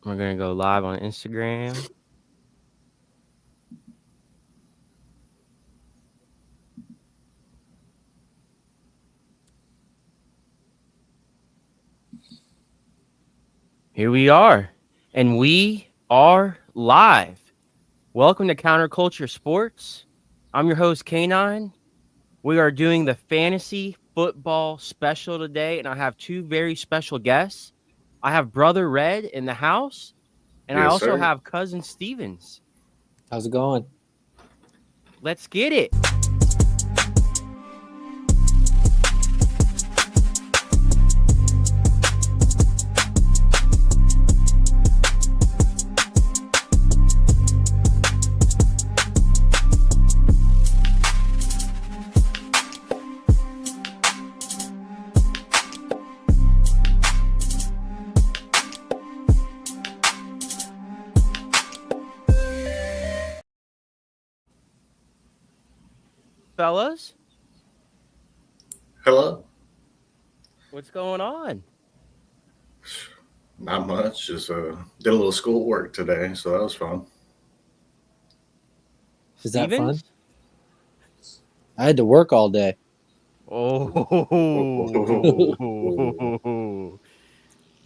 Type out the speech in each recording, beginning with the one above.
We're going to go live on Instagram. Here we are. And we are live. Welcome to Clture Sports. I'm your host, K9. We are doing the fantasy football special today, and I have two very special guests. I have Brother Red in the house, and I Yes, also sir. have Cousin Stevens. How's it going? Let's get it. Fellas, Hello. what's going on? Not much. Just did a little schoolwork today, so that was fun. Is that fun? Stevens? I had to work all day. Oh,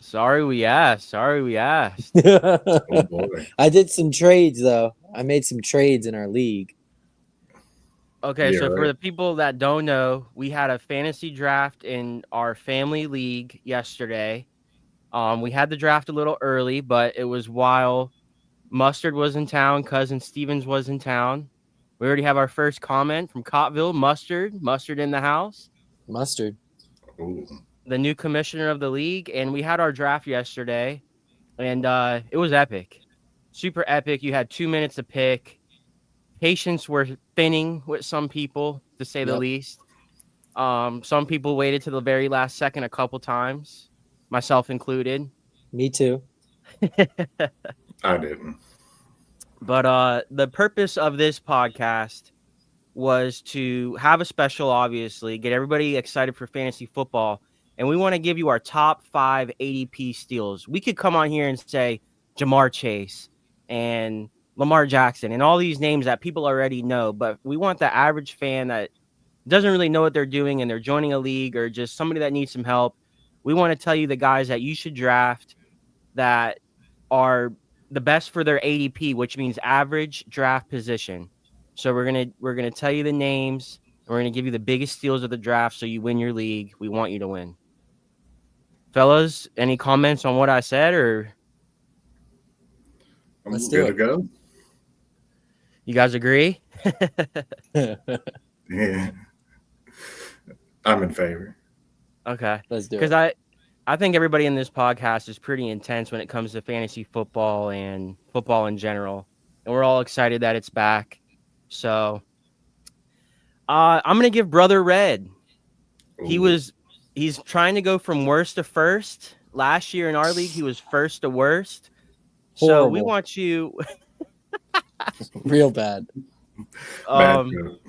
sorry we asked. I Oh boy. did some trades though. I made some trades in our league. Okay, Yeah, so for right. the people that don't know, we had a fantasy draft in our family league yesterday. We had the draft a little early, but it was while Mustard was in town, Cousin Stevens was in town. We already have our first comment from Cottville, Mustard in the house, Mustard. Ooh. the new commissioner of the league, and we had our draft yesterday, and it was epic, super epic. You had 2 minutes to pick. Patience were thinning with some people, to say the Yep. least. Some people waited to the very last second a couple times, myself included. Me too. I didn't. But the purpose of this podcast was to have a special, obviously, get everybody excited for fantasy football, and we want to give you our top 5 ADP steals. We could come on here and say Jamar Chase and Lamar Jackson and all these names that people already know, but we want the average fan that doesn't really know what they're doing and they're joining a league or just somebody that needs some help. We want to tell you the guys that you should draft that are the best for their ADP, which means average draft position. So we're gonna tell you the names. And we're gonna give you the biggest steals of the draft, so you win your league. We want you to win, fellas. Any comments on what I said, or Let's I'm do good to it. go. you guys agree? Yeah, I'm in favor. Okay, Let's do because it. I think everybody in this podcast is pretty intense when it comes to fantasy football and football in general, and we're all excited that it's back. So, I'm gonna give Brother Red. He Ooh. was he's trying to go from worst to first. Last year in our league, he was first to worst. So we Horrible. want you. Real bad. Bad um, joke.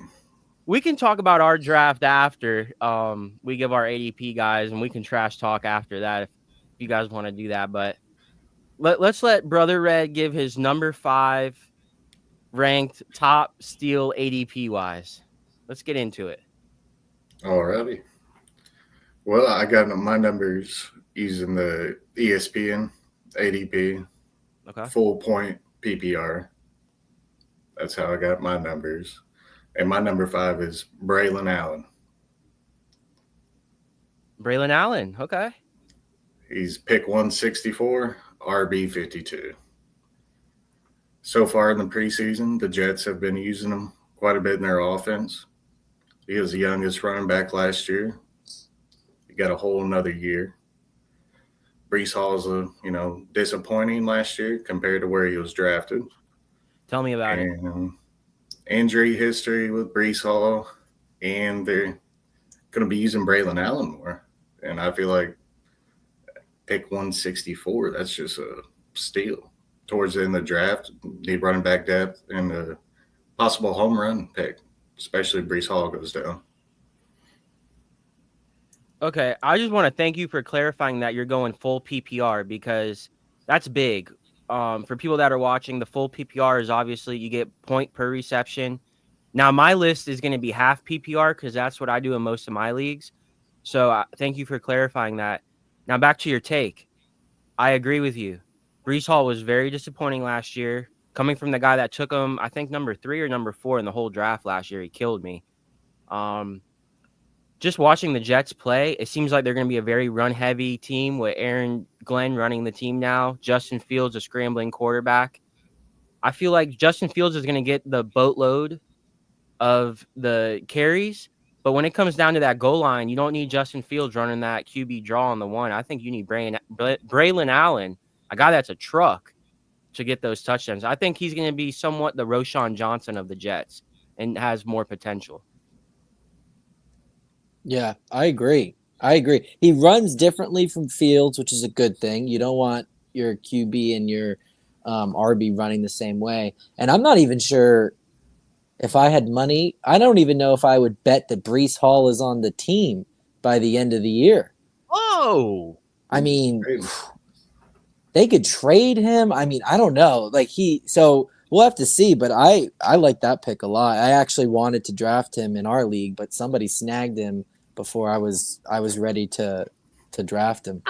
we can talk about our draft after we give our ADP guys, and we can trash talk after that if you guys want to do that. But let's let Brother Red give his number 5 ranked top steal ADP wise. Let's get into it. Alrighty. Well, I got my numbers using the ESPN ADP Okay. full point PPR. That's how I got my numbers. And my number 5 is Braylon Allen. Braylon Allen. Okay. He's pick 164, RB 52. So far in the preseason, the Jets have been using him quite a bit in their offense. He was the youngest running back last year. He got a whole another year. Brees Hall's disappointing last year compared to where he was drafted. Tell me about it. And injury history with Brees Hall, and they're going to be using Braylon Allen more. And I feel like pick 164, that's just a steal. Towards the end of the draft, need running back depth and a possible home run pick, especially if Brees Hall goes down. Okay, I just want to thank you for clarifying that you're going full PPR because that's big. For people that are watching, the full PPR is obviously you get point per reception. Now, my list is going to be half PPR because that's what I do in most of my leagues. So thank you for clarifying that. Now, back to your take. I agree with you. Brees Hall was very disappointing last year. Coming from the guy that took him, I think number 3 or number 4 in the whole draft last year, he killed me. Um, just watching the Jets play, it seems like they're going to be a very run-heavy team with Aaron Glenn running the team now. Justin Fields, a scrambling quarterback. I feel like Justin Fields is going to get the boatload of the carries, but when it comes down to that goal line, you don't need Justin Fields running that QB draw on the one. I think you need Braylon Allen, a guy that's a truck, to get those touchdowns. I think he's going to be somewhat the Roshan Johnson of the Jets and has more potential. Yeah, I agree. I agree. He runs differently from Fields, which is a good thing. You don't want your QB and your RB running the same way. And I'm not even sure if I had money. I don't even know if I would bet that Brees Hall is on the team by the end of the year. Oh, I mean, they could trade him. I mean, I don't know. So we'll have to see, but I like that pick a lot. I actually wanted to draft him in our league, but somebody snagged him before I was ready to draft him.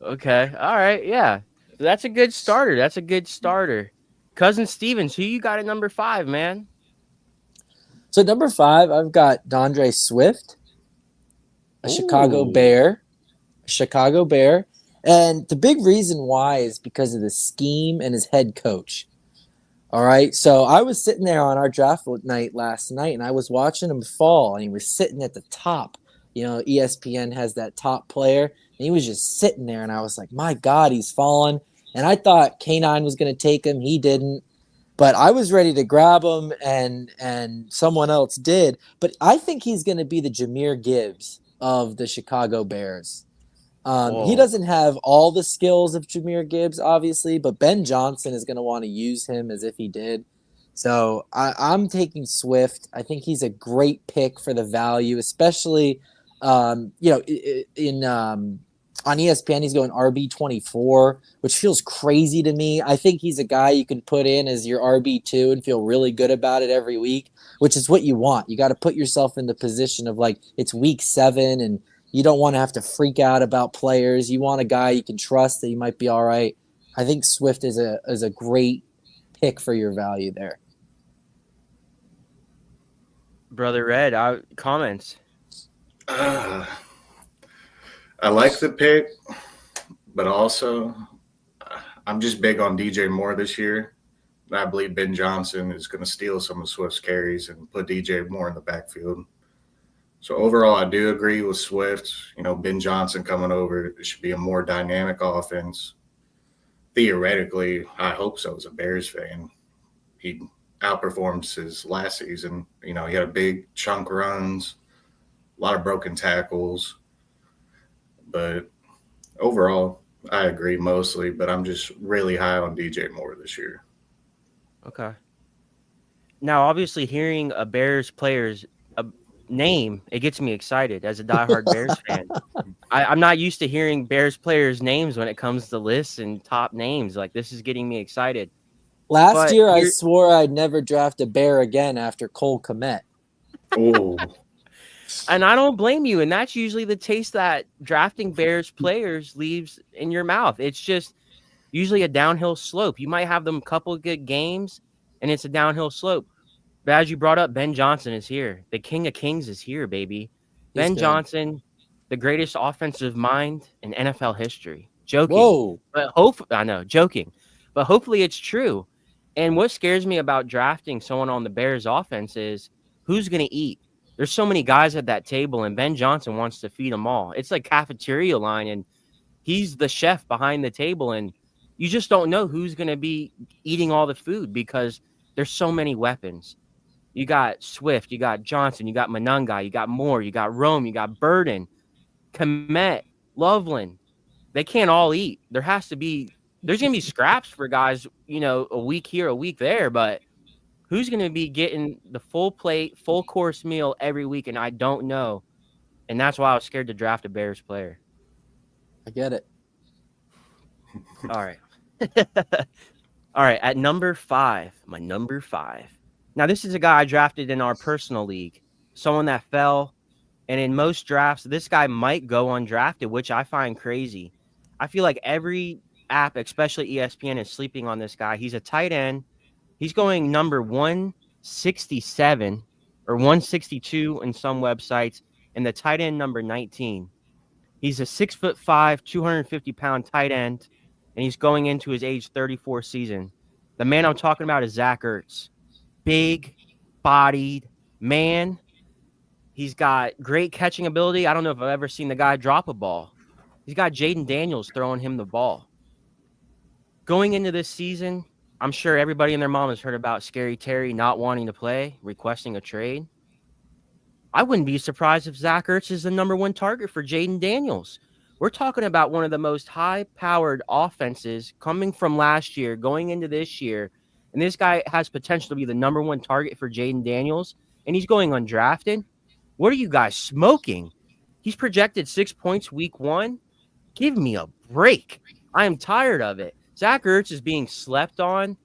okay. All right. Yeah. That's a good starter. That's a good starter. Cousin Stevens, who you got at number 5, man? So number 5, I've got D'Andre Swift, a Chicago Ooh. Bear, and the big reason why is because of the scheme and his head coach. All right. So I was sitting there on our draft night last night and I was watching him fall and he was sitting at the top. ESPN has that top player and he was just sitting there and I was like, my God, he's fallen. And I thought K9 was going to take him. He didn't. But I was ready to grab him and someone else did. But I think he's going to be the Jahmyr Gibbs of the Chicago Bears. He doesn't have all the skills of Jahmyr Gibbs, obviously, but Ben Johnson is going to want to use him as if he did. So I'm taking Swift. I think he's a great pick for the value, especially, in on ESPN, he's going RB24, which feels crazy to me. I think he's a guy you can put in as your RB2 and feel really good about it every week, which is what you want. You got to put yourself in the position of it's week 7 and you don't want to have to freak out about players. You want a guy you can trust that he might be all right. I think Swift is a great pick for your value there. Brother Red, comments. I like the pick, but also I'm just big on DJ Moore this year. I believe Ben Johnson is going to steal some of Swift's carries and put DJ Moore in the backfield. So overall, I do agree with Swift. Ben Johnson coming over, it should be a more dynamic offense. Theoretically, I hope so as a Bears fan. He outperformed his last season. He had a big chunk runs, a lot of broken tackles. But overall, I agree mostly, but I'm just really high on DJ Moore this year. Okay. Now, obviously, hearing a Bears player's name, it gets me excited as a diehard Bears fan. I'm not used to hearing Bears players' names when it comes to lists and top names. This is getting me excited. Last year, I swore I'd never draft a Bear again after Cole Kmet. Oh. And I don't blame you. And that's usually the taste that drafting Bears players leaves in your mouth. It's just usually a downhill slope. You might have them a couple of good games, and it's a downhill slope. But as you brought up, Ben Johnson is here. The King of Kings is here, baby. He's Ben good. Johnson, the greatest offensive mind in NFL history. Joking. Whoa. But I know, joking. But hopefully it's true. And what scares me about drafting someone on the Bears offense is who's going to eat. There's so many guys at that table, and Ben Johnson wants to feed them all. It's like cafeteria line, and he's the chef behind the table, and you just don't know who's going to be eating all the food because there's so many weapons. You got Swift, you got Johnson, you got Monangai, you got Moore, you got Rome, you got Burden, Komet, Loveland. They can't all eat. There's going to be scraps for guys, a week here, a week there, but who's going to be getting the full plate, full course meal every week? And I don't know. And that's why I was scared to draft a Bears player. I get it. All right. All right. At number 5, my number 5. Now, this is a guy I drafted in our personal league, someone that fell. And in most drafts, this guy might go undrafted, which I find crazy. I feel like every app, especially ESPN, is sleeping on this guy. He's a tight end. He's going number 167 or 162 in some websites, and the tight end number 19. He's a 6'5", 250-pound tight end, and he's going into his age 34 season. The man I'm talking about is Zach Ertz. Big bodied man. He's got great catching ability. I don't know if I've ever seen the guy drop a ball. He's got Jaden Daniels throwing him the ball. Going into this season, I'm sure everybody and their mom has heard about Scary Terry not wanting to play, requesting a trade. I wouldn't be surprised if Zach Ertz is the number 1 target for Jaden Daniels. We're talking about one of the most high-powered offenses coming from last year, going into this year, and this guy has potential to be the number 1 target for Jaden Daniels, and he's going undrafted. What are you guys smoking? He's projected 6 points week 1. Give me a break. I am tired of it. Zach Ertz is being slept on.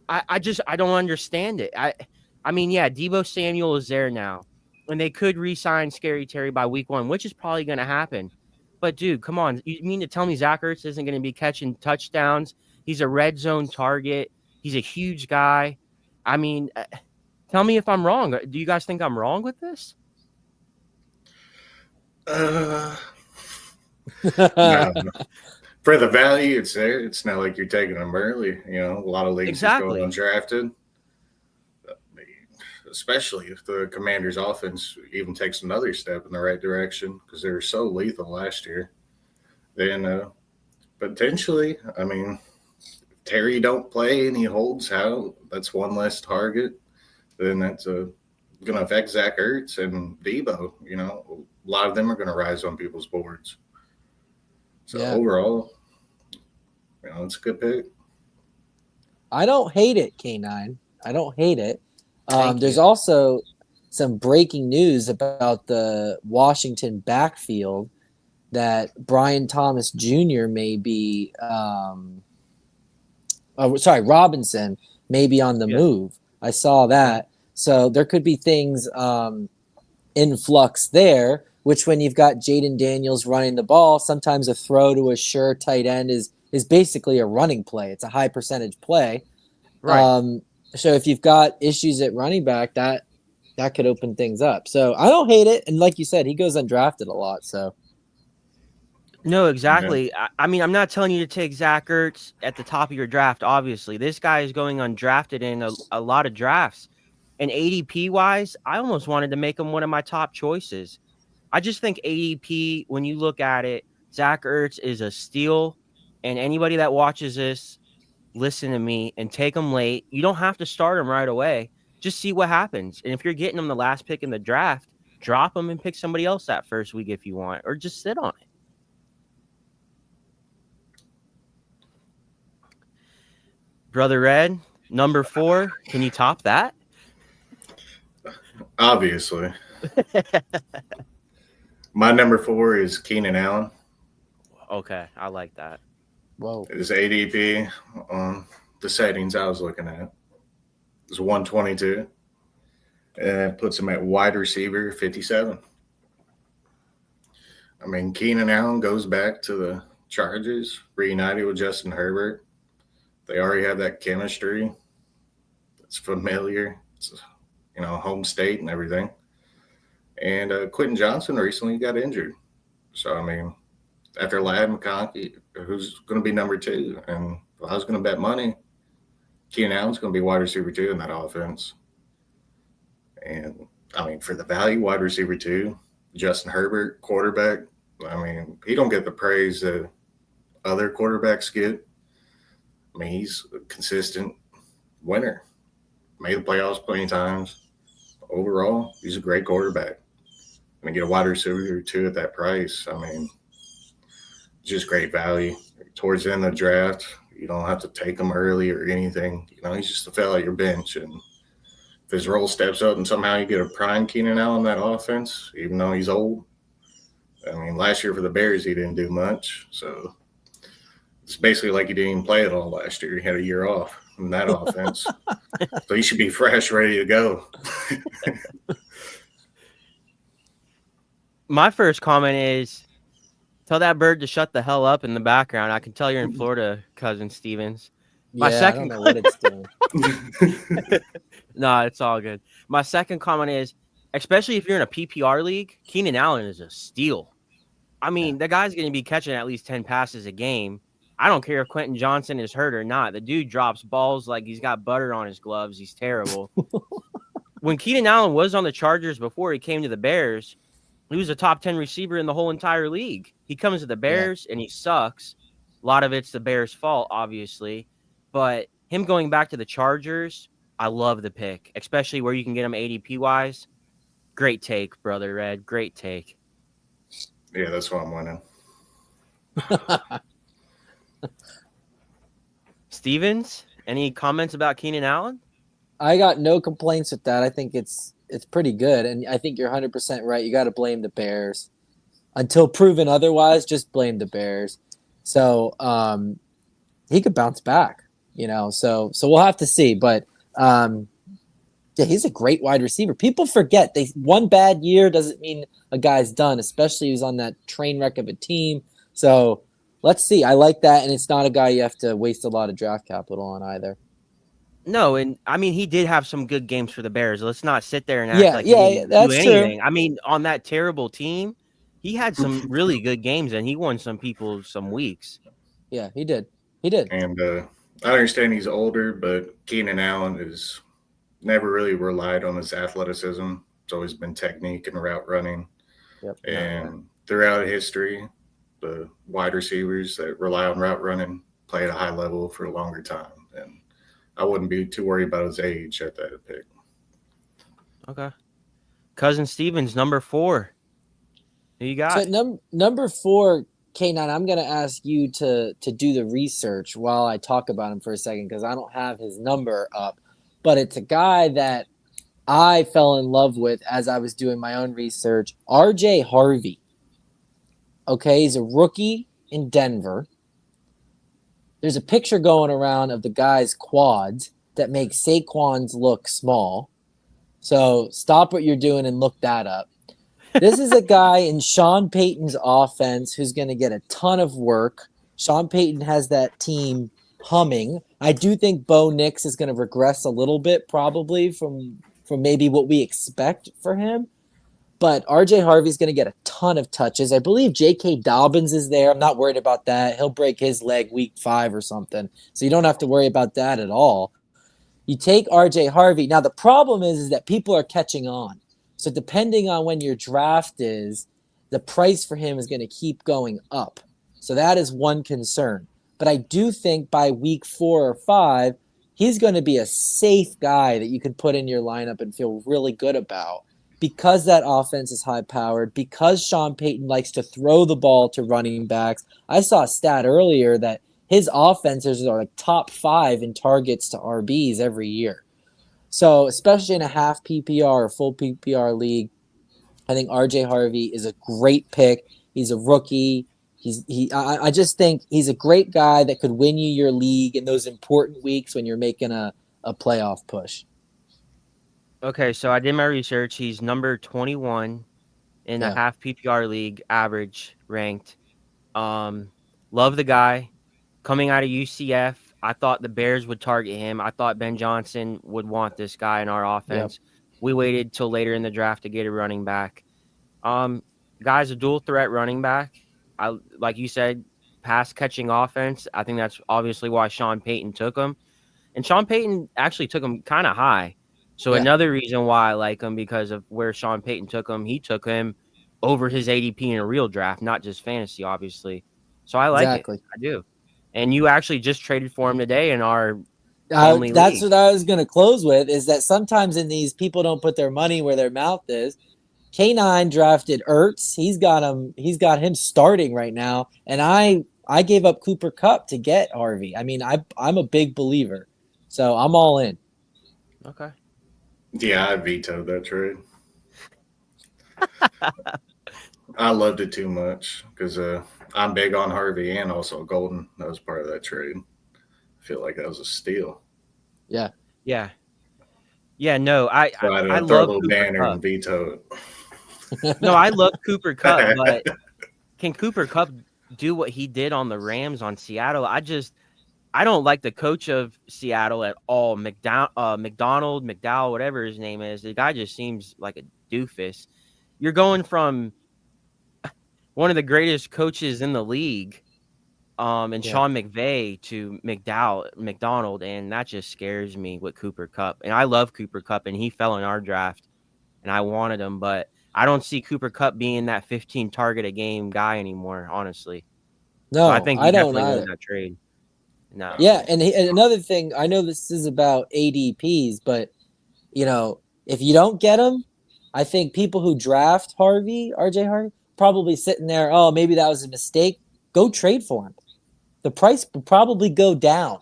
I don't understand it. I mean, yeah, Deebo Samuel is there now, and they could re-sign Scary Terry by week 1, which is probably going to happen. But, dude, come on. You mean to tell me Zach Ertz isn't going to be catching touchdowns? He's a red zone target. He's a huge guy. I mean, tell me if I'm wrong. Do you guys think I'm wrong with this? No. For the value, it's there. It's not like you're taking them early. You know, a lot of leagues Exactly. just go undrafted. Especially if the Commanders' offense even takes another step in the right direction, because they were so lethal last year. Then potentially, I mean, if Terry don't play and he holds out, that's one less target. Then that's going to affect Zach Ertz and Deebo. You know, a lot of them are going to rise on people's boards. So overall, you know, it's a good pick. I don't hate it, K9. I don't hate it. There's you. also some breaking news about the Washington backfield that Brian Thomas Jr. may be Robinson may be on the move. I saw that. So there could be things in flux there, which when you've got Jaden Daniels running the ball, sometimes a throw to a sure tight end is basically a running play. It's a high percentage play. Right. So if you've got issues at running back, that could open things up. So I don't hate it. And like you said, he goes undrafted a lot. So No, exactly. Yeah. I mean, I'm not telling you to take Zach Ertz at the top of your draft, obviously. This guy is going undrafted in a lot of drafts. And ADP-wise, I almost wanted to make him one of my top choices. I just think ADP, when you look at it, Zach Ertz is a steal. And anybody that watches this, listen to me and take him late. You don't have to start him right away. Just see what happens. And if you're getting him the last pick in the draft, drop him and pick somebody else that first week if you want, or just sit on it. Brother Red, number 4. Can you top that? Obviously. My number 4 is Keenan Allen. Okay, I like that. Whoa. His ADP on the settings I was looking at is 122. And it puts him at wide receiver 57. I mean, Keenan Allen goes back to the Chargers, reunited with Justin Herbert. They already have that chemistry. It's familiar. It's, you know, home state and everything. And Quentin Johnson recently got injured. So, I mean, after Ladd McConkey, who's going to be number 2? And if I was going to bet money, Keenan Allen's going to be wide receiver 2 in that offense. And, I mean, for the value, wide receiver 2, Justin Herbert, quarterback, I mean, he don't get the praise that other quarterbacks get. I mean, he's a consistent winner. Made the playoffs plenty of times. Overall, he's a great quarterback. I mean, get a wide receiver 2 at that price. I mean, just great value. Towards the end of the draft, you don't have to take him early or anything. You know, he's just a fella at your bench. And if his role steps up and somehow you get a prime Keenan Allen in that offense, even though he's old, I mean, last year for the Bears, he didn't do much. So it's basically like he didn't even play at all last year. He had a year off from that offense. So he should be fresh, ready to go. My first comment is tell that bird to shut the hell up in the background. I can tell you're in Florida, cousin Stevens. My Yeah, I don't second know what it's doing. No, it's all good. My second comment is, especially if you're in a PPR league, Keenan Allen is a steal. I mean, the guy's going to be catching at least 10 passes a game. I don't care if Quentin Johnson is hurt or not. The dude drops balls like he's got butter on his gloves. He's terrible. When Keenan Allen was on the Chargers before he came to the Bears, he was a top 10 receiver in the whole entire league. He comes to the Bears and he sucks. A lot of it's the Bears' fault, obviously. But him going back to the Chargers, I love the pick, especially where you can get him ADP wise. Great take, brother Red. Great take. Yeah, that's why I'm winning. Stevens, any comments about Keenan Allen? I got no complaints with that. I think it's pretty good, and I think you're 100% right. You got to blame the Bears until proven otherwise. Just blame the Bears. So he could bounce back, So we'll have to see. But yeah, he's a great wide receiver. People forget one bad year doesn't mean a guy's done, especially who's on that train wreck of a team. So let's see. I like that, and it's not a guy you have to waste a lot of draft capital on either. No, and I mean he did have some good games for the Bears. Let's not sit there and act like he didn't that's do anything. true. I mean, on that terrible team, he had some really good games, and he won some people some weeks. Yeah, he did. He did. And I understand he's older, but Keenan Allen is never really relied on his athleticism. It's always been technique and route running. Yep. And throughout history, the wide receivers that rely on route running play at a high level for a longer time. And I wouldn't be too worried about his age at that pick. Okay. Cousin Stevens, number 4. Who you got? So number 4, K9, I'm going to ask you to do the research while I talk about him for a second because I don't have his number up. But it's a guy that I fell in love with as I was doing my own research. RJ Harvey. Okay, he's a rookie in Denver. There's a picture going around of the guy's quads that makes Saquon's look small. So stop what you're doing and look that up. This is a guy in Sean Payton's offense who's going to get a ton of work. Sean Payton has that team humming. I do think Bo Nix is going to regress a little bit probably from maybe what we expect for him. But RJ Harvey's going to get a ton of touches. I believe J.K. Dobbins is there. I'm not worried about that. He'll break his leg week 5 or something. So you don't have to worry about that at all. You take RJ Harvey. Now, the problem is that people are catching on. So depending on when your draft is, the price for him is going to keep going up. So that is one concern. But I do think by week 4 or 5, he's going to be a safe guy that you can put in your lineup and feel really good about. Because that offense is high-powered, because Sean Payton likes to throw the ball to running backs. I saw a stat earlier that his offenses are like top 5 in targets to RBs every year. So especially in a half PPR or full PPR league, I think RJ Harvey is a great pick. He's a rookie. I just think he's a great guy that could win you your league in those important weeks when you're making a playoff push. Okay, so I did my research. He's number 21 in the half PPR league, average ranked. Love the guy. Coming out of UCF, I thought the Bears would target him. I thought Ben Johnson would want this guy in our offense. Yep. We waited till later in the draft to get a running back. Guy's a dual threat running back. Like you said, pass catching offense. I think that's obviously why Sean Payton took him. And Sean Payton actually took him kind of high. So another reason why I like him because of where Sean Payton took him. He took him over his ADP in a real draft, not just fantasy, obviously. So I like it. I do. And you actually just traded for him today in our family that's league. What I was going to close with is that sometimes in these people don't put their money where their mouth is. K9 drafted Ertz. He's got him starting right now. And I gave up Cooper Kupp to get Harvey. I mean, I'm a big believer. So I'm all in. Okay. Yeah, I vetoed that trade. I loved it too much because I'm big on Harvey and also Golden. That was part of that trade. I feel like that was a steal. Yeah. Yeah. Yeah, no, I So I, I had I to throw a love little Cooper banner Cup. and veto No, I love Cooper Cup, it. but can Cooper Cup do what he did on the Rams on Seattle? I don't like the coach of Seattle at all. McDowell, whatever his name is. The guy just seems like a doofus. You're going from one of the greatest coaches in the league, and Yeah. Sean McVay to McDonald, and that just scares me with Cooper Cup. And I love Cooper Cup, and he fell in our draft, and I wanted him, but I don't see Cooper Cup being that 15 target a game guy anymore, honestly. So I No, think I he don't definitely wins either. that trade in that Yeah, case. and another thing, I know this is about ADPs, but if you don't get him, I think people who draft RJ Harvey, probably sitting there, oh, maybe that was a mistake. Go trade for him. The price will probably go down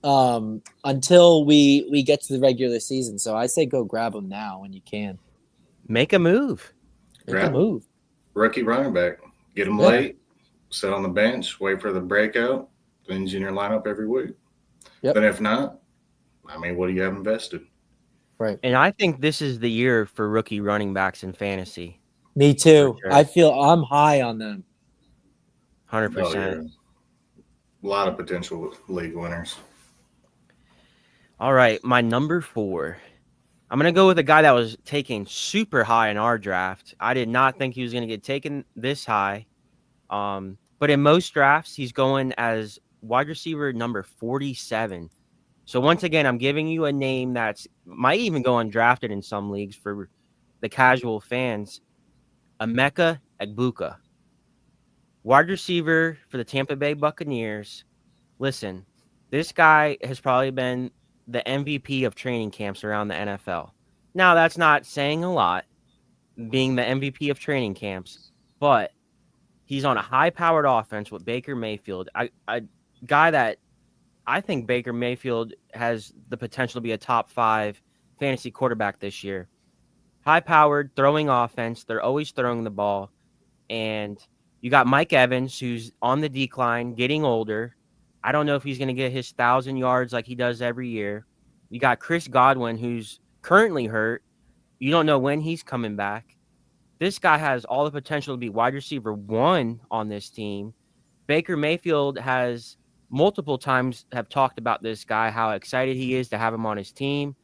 until we get to the regular season. So I say go grab him now when you can. Make a move. Make a Grab him. move. Rookie running back. Get him Yeah. late, sit on the bench, wait for the breakout, then he's in your lineup every week. Yep. Then if not, I mean, what do you have invested? Right. And I think this is the year for rookie running backs in fantasy. Me For too. sure. I feel I'm high on them. 100%. Oh, yeah. A lot of potential league winners. All right, my number 4. I'm going to go with a guy that was taken super high in our draft. I did not think he was going to get taken this high. But in most drafts, he's going as wide receiver number 47. So once again, I'm giving you a name that's might even go undrafted in some leagues for the casual fans. Emeka Egbuka, wide receiver for the Tampa Bay Buccaneers. Listen, this guy has probably been the MVP of training camps around the NFL. Now, that's not saying a lot, being the MVP of training camps, but he's on a high-powered offense with Baker Mayfield, a guy that I think Baker Mayfield has the potential to be a top 5 fantasy quarterback this year. High-powered, throwing offense. They're always throwing the ball. And you got Mike Evans, who's on the decline, getting older. I don't know if he's going to get his 1,000 yards like he does every year. You got Chris Godwin, who's currently hurt. You don't know when he's coming back. This guy has all the potential to be wide receiver 1 on this team. Baker Mayfield has multiple times have talked about this guy, how excited he is to have him on his team.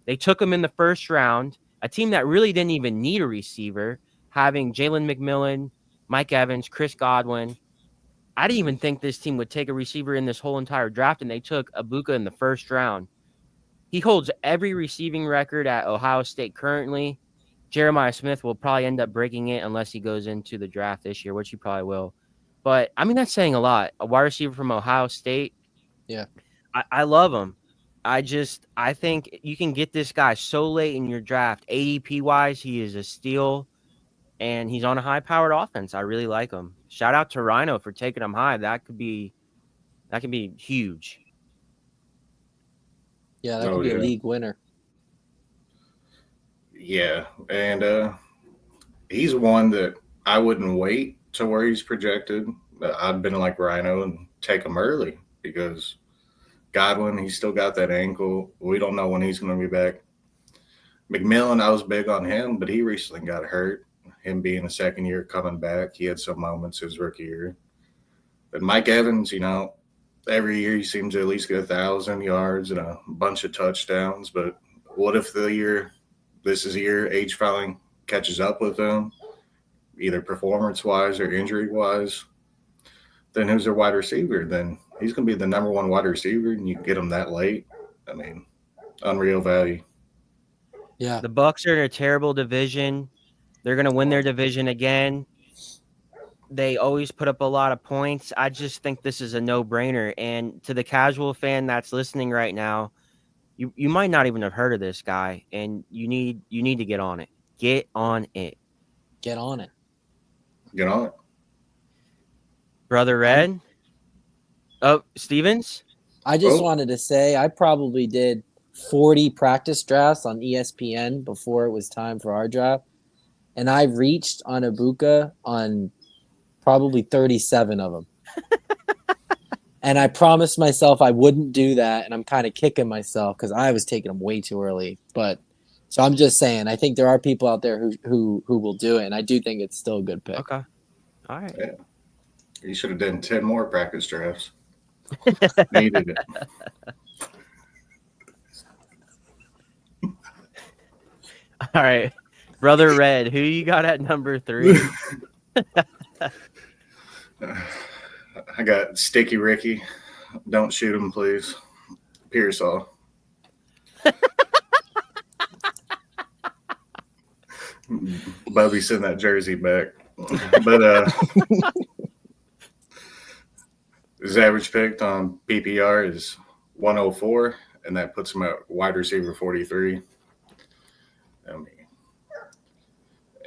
They took him in the first round, a team that really didn't even need a receiver, having Jalen McMillan, Mike Evans, Chris Godwin. I didn't even think this team would take a receiver in this whole entire draft, and they took Ibuka in the first round. He holds every receiving record at Ohio State currently. Jeremiah Smith will probably end up breaking it unless he goes into the draft this year, which he probably will. But, I mean, that's saying a lot. A wide receiver from Ohio State. Yeah. I love him. I think you can get this guy so late in your draft. ADP wise, he is a steal, and he's on a high powered offense. I really like him. Shout out to Rhino for taking him high. That could be huge. Yeah, that could Oh, be a yeah. league winner. Yeah. And he's one that I wouldn't wait to where he's projected. I've been like Rhino and take him early because Godwin, he's still got that ankle. We don't know when he's going to be back. McMillan, I was big on him, but he recently got hurt. Him being a second year coming back, he had some moments his rookie year. But Mike Evans, every year he seems to at least get 1,000 yards and a bunch of touchdowns. But what if this is the year age finally catches up with him, either performance wise or injury wise? Then who's their wide receiver? Then he's going to be the number 1 wide receiver, and you get him that late. I mean, unreal value. Yeah. The Bucks are in a terrible division. They're going to win their division again. They always put up a lot of points. I just think this is a no-brainer. And to the casual fan that's listening right now, you might not even have heard of this guy, and you need to get on it. Get on it. Get on it. Get on it. Brother Red? Oh, Stevens? I just Oh. wanted to say I probably did 40 practice drafts on ESPN before it was time for our draft. and I reached on Ibuka on probably 37 of them. And I promised myself I wouldn't do that, and I'm kind of kicking myself because I was taking them way too early. But so I'm just saying, I think there are people out there who will do it, and I do think it's still a good pick. Okay. All right. Yeah. You should have done 10 more practice drafts. Needed it. All right. Brother Red, who you got at number 3? I got Sticky Ricky. Don't shoot him, please. Pearsall. Bubby sent that jersey back. But his average picked on PPR is 104, and that puts him at wide receiver 43. I mean,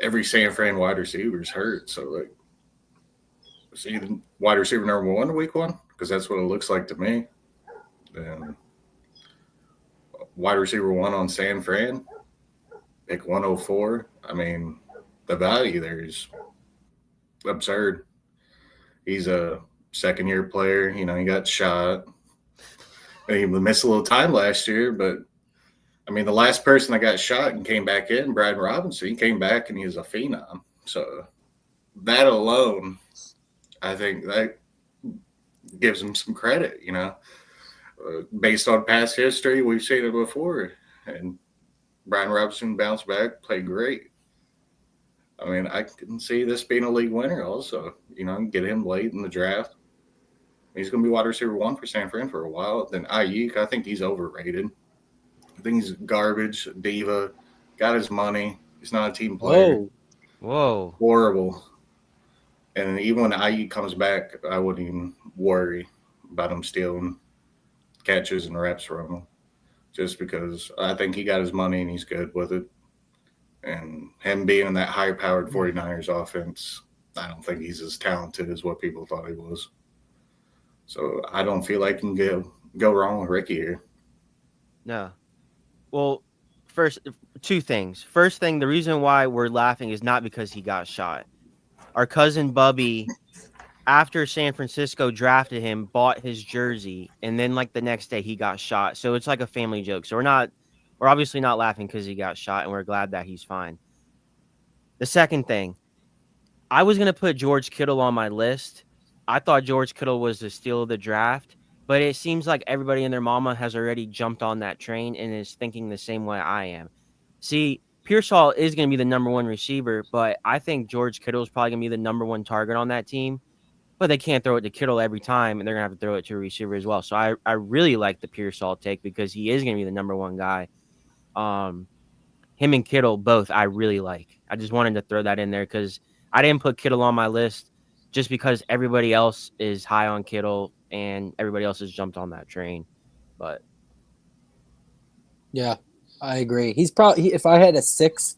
every San Fran wide receiver is hurt. So, like, is he the wide receiver number 1 week 1? Because that's what it looks like to me. And wide receiver 1 on San Fran, pick 104. I mean, the value there is absurd. He's a second-year player. You know, he got shot. He missed a little time last year, but I mean, the last person that got shot and came back in, Brian Robinson, he came back and he was a phenom. So that alone, I think that gives him some credit, you know. Based on past history, we've seen it before. And Brian Robinson bounced back, played great. I mean, I can see this being a league winner also. You know, get him late in the draft. He's going to be wide receiver 1 for San Fran for a while. Then Ayuk, I think he's overrated. I think he's garbage, diva, got his money. He's not a team player. Whoa. Horrible. And even when Ayuk comes back, I wouldn't even worry about him stealing catches and reps from him. Just because I think he got his money and he's good with it. And him being in that higher-powered 49ers offense, I don't think he's as talented as what people thought he was. So I don't feel like you can go wrong with Ricky here. No. Well, first, 2 things. First thing, the reason why we're laughing is not because he got shot. Our cousin Bubby, after San Francisco drafted him, bought his jersey, and then like the next day he got shot. So it's like a family joke. So we're obviously not laughing because he got shot, and we're glad that he's fine. The second thing, I was gonna put George Kittle on my list. I thought George Kittle was the steal of the draft, but it seems like everybody and their mama has already jumped on that train and is thinking the same way I am. See, Pearsall is going to be the number 1 receiver, but I think George Kittle is probably going to be the number 1 target on that team. But they can't throw it to Kittle every time, and they're going to have to throw it to a receiver as well. So I really like the Pearsall take because he is going to be the number 1 guy. Him and Kittle both I really like. I just wanted to throw that in there because I didn't put Kittle on my list just because everybody else is high on Kittle and everybody else has jumped on that train. But yeah, I agree. He's probably, if I had a 6th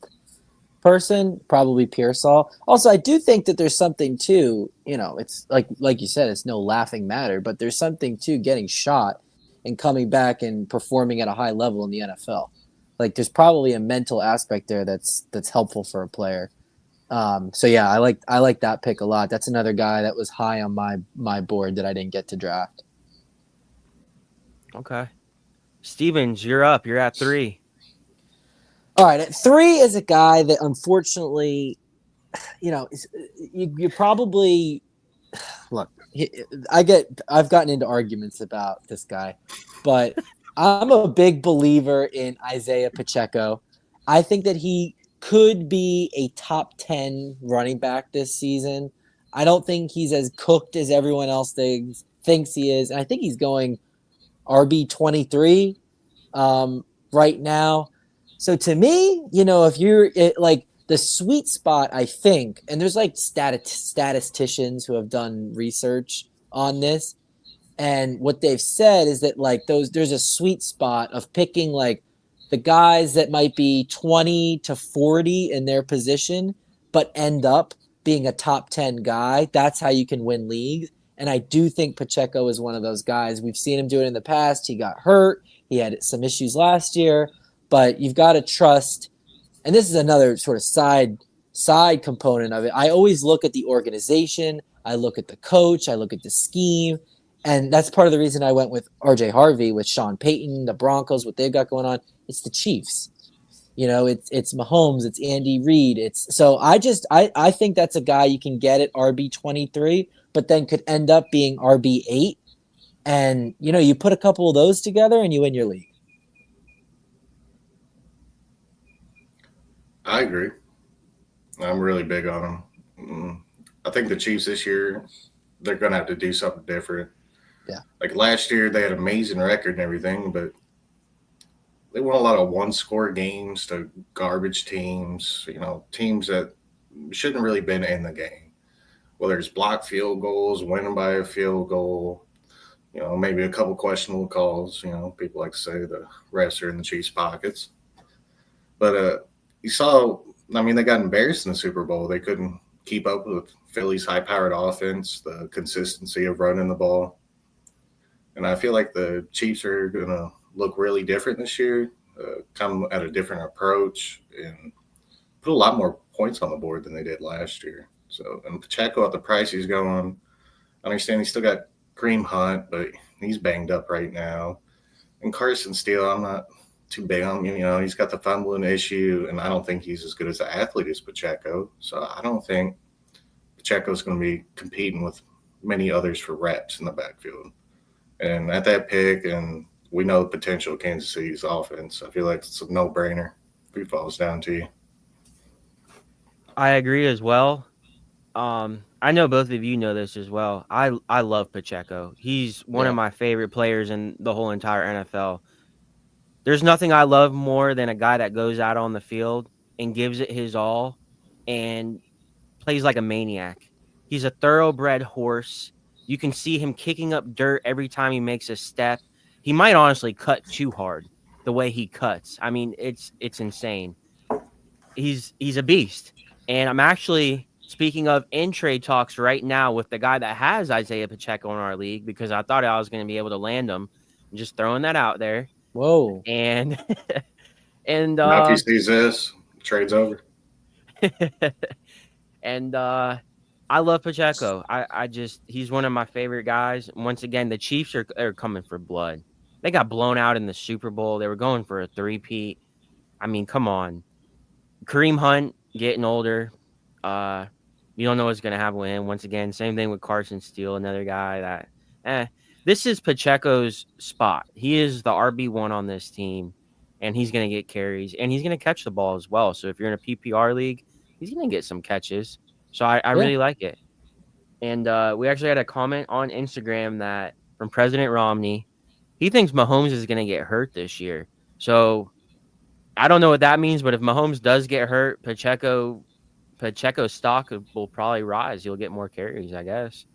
person, probably Pearsall. Also, I do think that there's something to, you know, it's like you said, it's no laughing matter, but there's something to getting shot and coming back and performing at a high level in the NFL. Like there's probably a mental aspect there that's helpful for a player. So yeah, I like that pick a lot. That's another guy that was high on my board that I didn't get to draft. Okay. Stevens, you're up. You're at 3. All right, at 3 is a guy that unfortunately, you know, you probably look. I've gotten into arguments about this guy, but I'm a big believer in Isaiah Pacheco. I think that he could be a top 10 running back this season. I don't think he's as cooked as everyone else thinks he is. And I think he's going RB23 right now. So to me, you know, if you're like the sweet spot, I think, and there's like statisticians who have done research on this. And what they've said is that like there's a sweet spot of picking like the guys that might be 20 to 40 in their position, but end up being a top 10 guy. That's how you can win leagues. And I do think Pacheco is one of those guys. We've seen him do it in the past. He got hurt. He had some issues last year, but you've got to trust. And this is another sort of side side component of it. I always look at the organization, I look at the coach, I look at the scheme, and that's part of the reason I went with RJ Harvey, with Sean Payton, the Broncos, what they've got going on. It's the Chiefs. It's Mahomes, it's Andy Reid. I think that's a guy you can get at RB23, but then could end up being RB8. And you put a couple of those together and you win your league. I agree. I'm really big on them. I think the Chiefs this year, they're going to have to do something different. Yeah. Like last year, they had an amazing record and everything, but they won a lot of one-score games to garbage teams, teams that shouldn't really been in the game. Whether it's blocked field goals, winning by a field goal, maybe a couple questionable calls. People like to say the refs are in the Chiefs' pockets. But you saw, they got embarrassed in the Super Bowl. They couldn't keep up with Philly's high-powered offense, the consistency of running the ball. And I feel like the Chiefs are going to look really different this year, come at a different approach, and put a lot more points on the board than they did last year. So, and Pacheco at the price he's going, I understand he's still got Kareem Hunt, but he's banged up right now. And Carson Steele, I'm not too big on him. He's got the fumbling issue, and I don't think he's as good as an athlete as Pacheco. So I don't think Pacheco's going to be competing with many others for reps in the backfield. And at that pick, and we know the potential of Kansas City's offense, I feel like it's a no-brainer if he falls down to you. I agree as well. I know both of you know this as well. I love Pacheco. He's one of my favorite players in the whole entire NFL. There's nothing I love more than a guy that goes out on the field and gives it his all and plays like a maniac. He's a thoroughbred horse. You can see him kicking up dirt every time he makes a step. He might honestly cut too hard the way he cuts. I mean, it's insane. He's a beast. And I'm actually, speaking of, in trade talks right now with the guy that has Isaiah Pacheco in our league, because I thought I was going to be able to land him. I'm just throwing that out there. Whoa. And now if he sees this, trade's over. And I love Pacheco. He's one of my favorite guys. Once again, the Chiefs are coming for blood. They got blown out in the Super Bowl. They were going for a three-peat. I mean, come on. Kareem Hunt getting older. You don't know what's going to happen with him. Once again, same thing with Carson Steele, another guy that this is Pacheco's spot. He is the RB1 on this team, and he's going to get carries, and he's going to catch the ball as well. So if you're in a PPR league, he's going to get some catches. So I really like it. And we actually had a comment on Instagram that from President Romney. He thinks Mahomes is going to get hurt this year. So I don't know what that means, but if Mahomes does get hurt, Pacheco's stock will probably rise. He'll get more carries, I guess.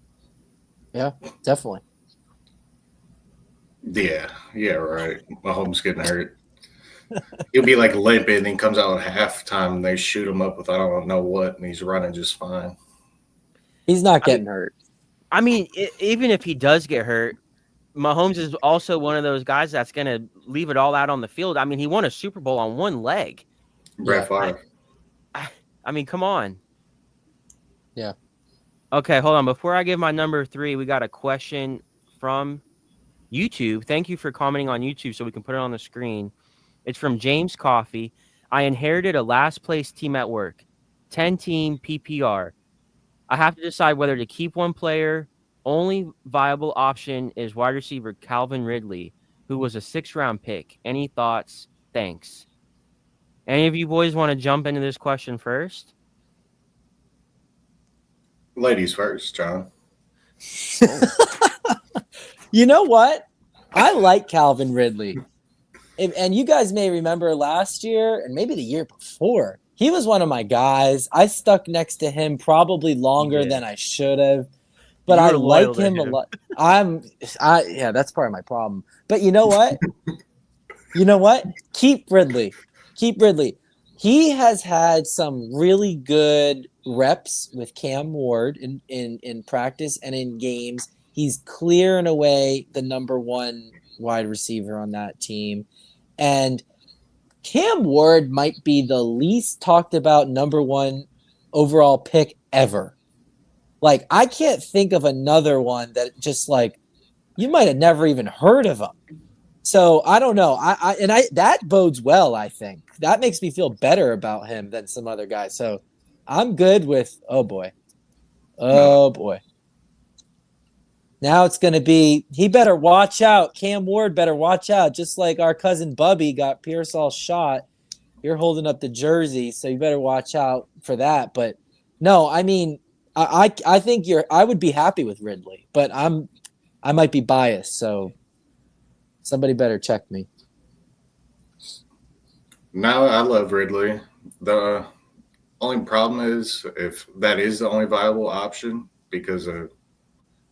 Yeah, definitely. Yeah, right. Mahomes getting hurt. He'll be like limping, and he comes out at halftime, and they shoot him up with I don't know what, and he's running just fine. He's not getting hurt. I mean, even if he does get hurt, Mahomes is also one of those guys that's going to leave it all out on the field. I mean, he won a Super Bowl on one leg. Brett Favre. I mean, come on. Yeah. Okay, hold on. Before I give my number 3, we got a question from YouTube. Thank you for commenting on YouTube so we can put it on the screen. It's from James Coffey. I inherited a last place team at work, 10-team PPR. I have to decide whether to keep one player. Only viable option is wide receiver Calvin Ridley, who was a 6th-round pick. Any thoughts? Thanks. Any of you boys want to jump into this question first? Ladies first, John. You know what? I like Calvin Ridley. And you guys may remember last year and maybe the year before, he was one of my guys. I stuck next to him probably longer than I should have, but I like him a lot. Yeah, that's part of my problem. But you know what? Keep Ridley. He has had some really good reps with Cam Ward in practice and in games. He's clear and away the number 1 wide receiver on that team. And Cam Ward might be the least talked about number 1 overall pick ever. Like, I can't think of another one that just like you might have never even heard of him. So I don't know. I that bodes well. I think that makes me feel better about him than some other guys. So I'm good with. Oh boy, No, oh boy. Now it's going to be. He better watch out. Cam Ward better watch out. Just like our cousin Bubby got Pearsall shot. You're holding up the jersey, so you better watch out for that. But no, I mean, I think you're. I would be happy with Ridley, but I might be biased. So somebody better check me. no, I love Ridley. The only problem is if that is the only viable option, because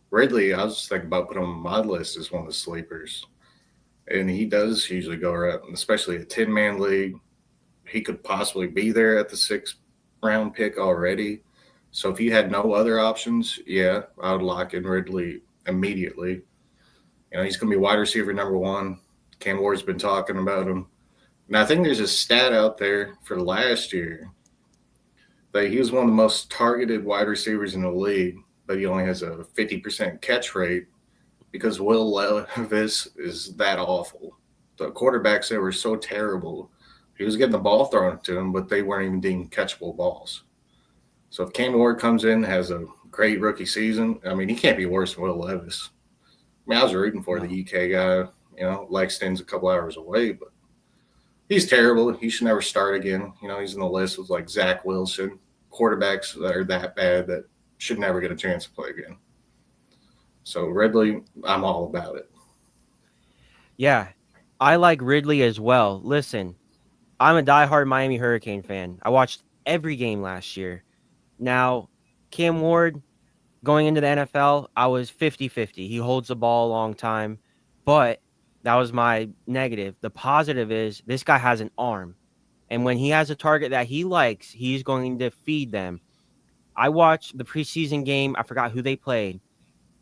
Ridley, I was just thinking about putting him on my list as one of the sleepers. And he does usually go around, especially a 10-man league. He could possibly be there at the sixth round pick already. So if you had no other options, yeah, I would lock in Ridley immediately. You know, he's going to be wide receiver number one. Cam Ward's been talking about him. Now, I think there's a stat out there for last year that he was one of the most targeted wide receivers in the league, but he only has a 50% catch rate because Will Levis is that awful. The quarterbacks there were so terrible. He was getting the ball thrown to him, but they weren't even deemed catchable balls. So if Cam Ward comes in, has a great rookie season, I mean, he can't be worse than Will Levis. I mean, I was rooting for the UK guy. You know, Lexington's a couple hours away, but he's terrible. He should never start again. You know, he's in the list with like Zach Wilson, quarterbacks that are that bad that should never get a chance to play again. So Ridley, I'm all about it. Yeah, I like Ridley as well. Listen, I'm a diehard Miami Hurricane fan. I watched every game last year. Now, Cam Ward, going into the NFL, I was 50-50. He holds the ball a long time, but that was my negative. The positive is this guy has an arm. And when he has a target that he likes, he's going to feed them. I watched the preseason game. I forgot who they played.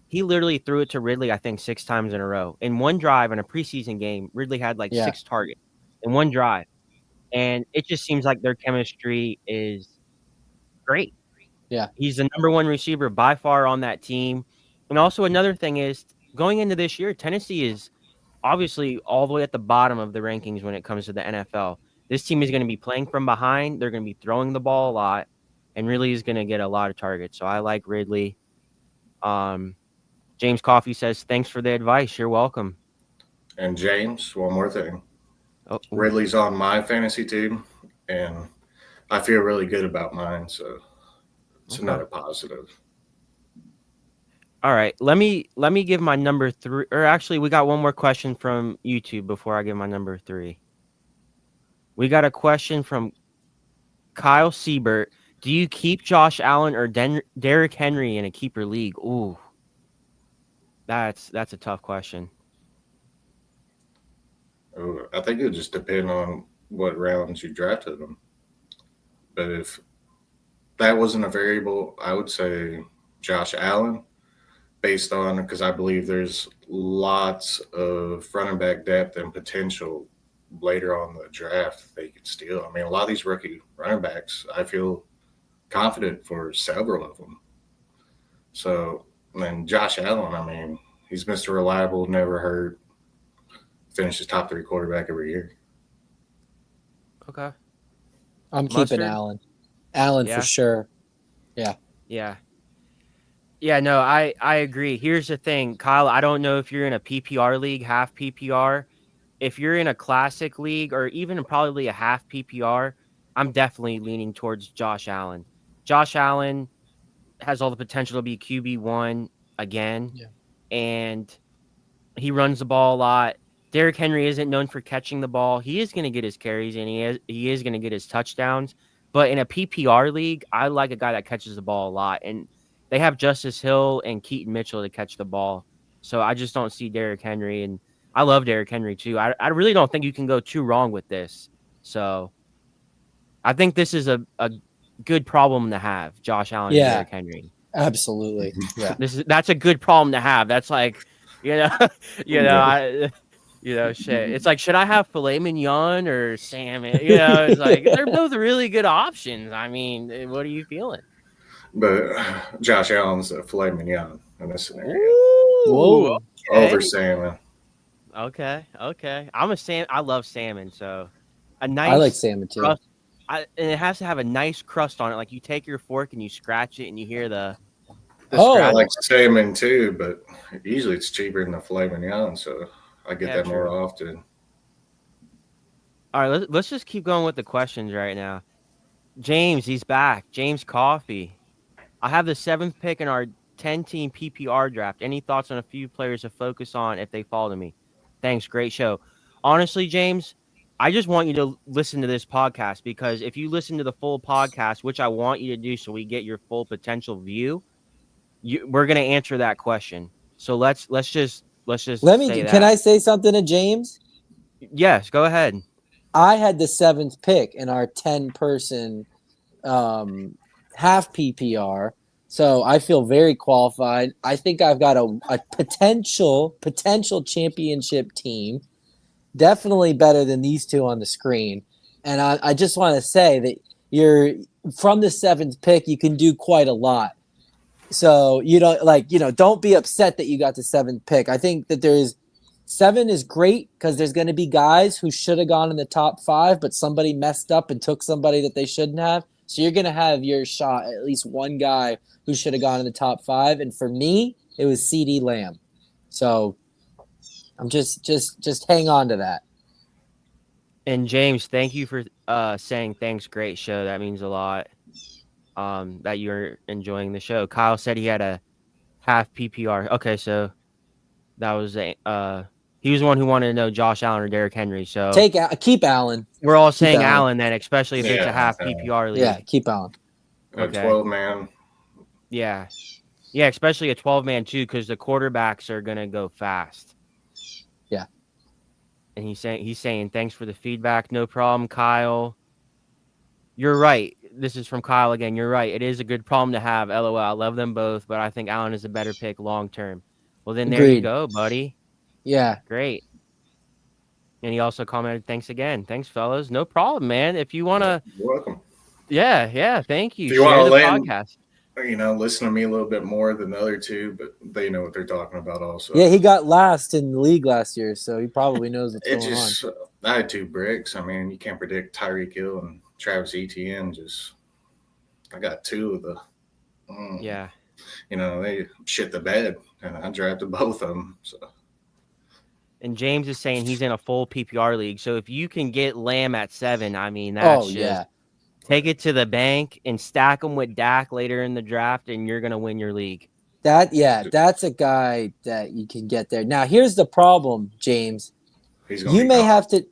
He literally threw it to Ridley, I think, 6 times in a row. In one drive in a preseason game, Ridley had like Yeah, 6 targets in one drive. And it just seems like their chemistry is great. yeah, He's the number one receiver by far on that team. And also another thing is going into this year, Tennessee is obviously all the way at the bottom of the rankings when it comes to the NFL. This team is going to be playing from behind. They're going to be throwing the ball a lot, and Ridley is going to get a lot of targets. So I like Ridley. James Coffey says, "Thanks for the advice. You're welcome." And James, one more thing. Oh, Ridley's on my fantasy team, and I feel really good about mine. So it's okay. another positive. All right. Let me give my number 3. Or actually, we got one more question from YouTube before I give my number 3. We got a question from Kyle Siebert. Do you keep Josh Allen or Derrick Henry in a keeper league? Ooh, that's a tough question. I think it would just depend on what rounds you drafted them. But if that wasn't a variable, I would say Josh Allen, based on because I believe there's lots of running back depth and potential later on the draft they could steal. I mean, a lot of these rookie running backs, I feel confident for several of them. So, and Josh Allen, I mean, he's Mr. Reliable, never hurt, finishes top 3 quarterback every year. Okay. I'm keeping Mustard? Allen. Allen for Yeah. sure. Yeah. Yeah. Yeah, no, I agree. Here's the thing, Kyle, I don't know if you're in a PPR league, half PPR. If you're in a classic league or even probably a half PPR, I'm definitely leaning towards Josh Allen. Josh Allen has all the potential to be QB1 again, Yeah. and he runs the ball a lot. Derrick Henry isn't known for catching the ball. He is going to get his carries and he is going to get his touchdowns. But in a PPR league, I like a guy that catches the ball a lot. And they have Justice Hill and Keaton Mitchell to catch the ball. So I just don't see Derrick Henry. And I love Derrick Henry too. I really don't think you can go too wrong with this. So I think this is a good problem to have, Josh Allen and Yeah. Derrick Henry. Absolutely. Yeah. That's a good problem to have. That's like, you know, Yeah. Shit. It's like, should I have filet mignon or salmon? It's like they're both really good options. I mean, what are you feeling? But Josh Allen's a filet mignon in this scenario Ooh, Whoa. over okay. salmon. Okay. I love salmon, so a I like nice salmon too. crust. And it has to have a nice crust on it. Like you take your fork and you scratch it, and you hear the I Oh. scratch. like salmon too, but usually it's cheaper than the filet mignon, so I get Yeah, that more true. often. All right, let's just keep going with the questions right now. James, he's back. James Coffey. I have the 7th pick in our 10-team PPR draft. Any thoughts on a few players to focus on if they fall to me? Thanks. Great show. Honestly, James, I just want you to listen to this podcast because if you listen to the full podcast, which I want you to do so we get your full potential view, we're going to answer that question. So let's just say Can that. I say something to James? Yes, go ahead. I had the 7th pick in our 10-person half PPR. So I feel very qualified. I think I've got a potential championship team. Definitely better than these two on the screen. And I just want to say that you're from the 7th pick, you can do quite a lot. So don't be upset that you got the 7th pick. I think that 7 is great because there's going to be guys who should have gone in the top 5, but somebody messed up and took somebody that they shouldn't have. So you're going to have your shot at least one guy who should have gone in the top 5. And for me, it was CD Lamb. So I'm just hang on to that. And James, thank you for saying thanks. Great show. That means a lot. That you're enjoying the show. Kyle said he had a half PPR. Okay, so that was he was the one who wanted to know Josh Allen or Derrick Henry. So Keep Allen. we're all Keep saying Allen. Allen then, especially if it's a half PPR league. Yeah, keep Allen. Okay. 12-man. Yeah, especially a 12-man too, because the quarterbacks are gonna go fast. Yeah. And he's saying thanks for the feedback. No problem, Kyle. You're right. This is from Kyle again. You're right. It is a good problem to have. LOL. I love them both, but I think Allen is a better pick long term. Well, then there you Agreed. go, buddy. Yeah. Great. And he also commented, thanks again. Thanks, fellas. No problem, man. If you want to. You're welcome. Yeah. Thank you. If you Share want the to land, podcast. Listen to me a little bit more than the other two, but they know what they're talking about also. Yeah, he got last in the league last year, so he probably knows what's going on. I had 2 bricks. I mean, you can't predict Tyreek Hill and Travis Etienne. I got 2 of the. Yeah. They shit the bed, and I drafted both of them. So. And James is saying he's in a full PPR league. So if you can get Lamb at 7, I mean, that's just take it to the bank and stack them with Dak later in the draft, and you're going to win your league. That's a guy that you can get there. Now, here's the problem, James. You may have to.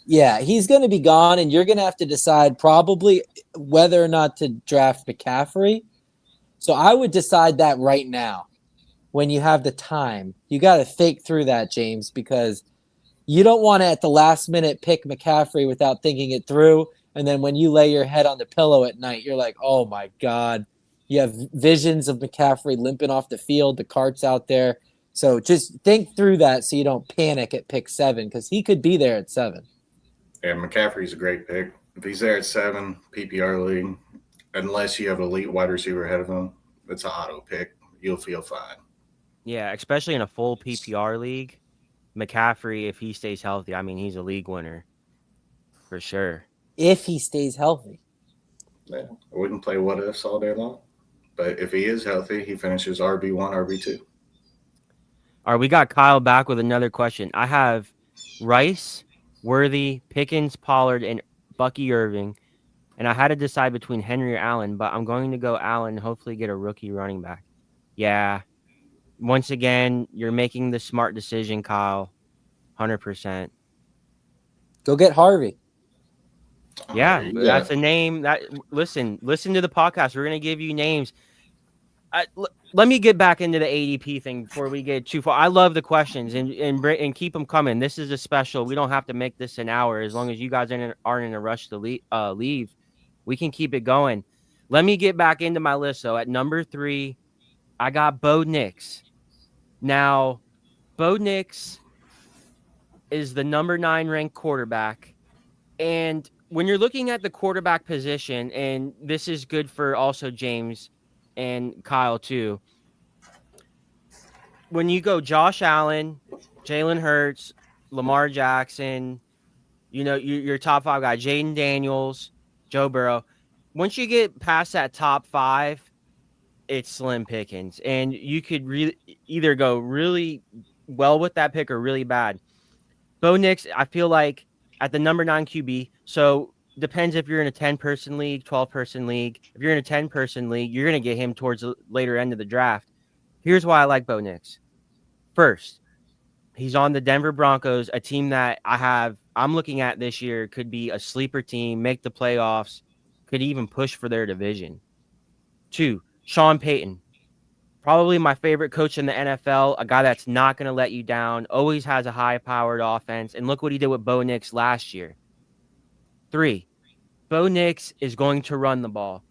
Yeah, he's going to be gone, and you're going to have to decide probably whether or not to draft McCaffrey. So I would decide that right now when you have the time. You got to think through that, James, because you don't want to at the last minute pick McCaffrey without thinking it through. And then when you lay your head on the pillow at night, you're like, oh, my God. You have visions of McCaffrey limping off the field. The cart's out there. So just think through that so you don't panic at pick 7 because he could be there at 7. Yeah, McCaffrey's a great pick. If he's there at 7, PPR league, unless you have an elite wide receiver ahead of him, it's an auto pick. You'll feel fine. Yeah, especially in a full PPR league. McCaffrey, if he stays healthy, I mean, he's a league winner for sure. If he stays healthy. Yeah, I wouldn't play what ifs all day long. But if he is healthy, he finishes RB1, RB2. All right, we got Kyle back with another question. I have Rice, Worthy, Pickens, Pollard, and Bucky Irving. And I had to decide between Henry or Allen, but I'm going to go Allen and hopefully get a rookie running back. Yeah. Once again, you're making the smart decision, Kyle. 100%. Go get Harvey. Yeah, that's a name. Listen to the podcast. We're going to give you names. Let me get back into the ADP thing before we get too far. I love the questions and keep them coming. This is a special. We don't have to make this an hour. As long as you guys aren't in a rush to leave, we can keep it going. Let me get back into my list. So at number 3, I got Bo Nix. Now, Bo Nix, is the number 9 ranked quarterback. And when you're looking at the quarterback position, and this is good for also James and Kyle too, when you go Josh Allen, Jalen Hurts, Lamar Jackson, your top 5 guy, Jaden Daniels, Joe Burrow. Once you get past that top 5, it's slim pickings, and you could either go really well with that pick or really bad. Bo Nix, I feel like at the number 9 QB. So depends if you're in a 10-person league, 12-person league. If you're in a 10-person league, you're going to get him towards the later end of the draft. Here's why I like Bo Nix. First, he's on the Denver Broncos, a team that I'm looking at this year could be a sleeper team, make the playoffs, could even push for their division. 2, Sean Payton, probably my favorite coach in the NFL, a guy that's not going to let you down, always has a high-powered offense, and look what he did with Bo Nix last year. 3, Bo Nix is going to run the ball.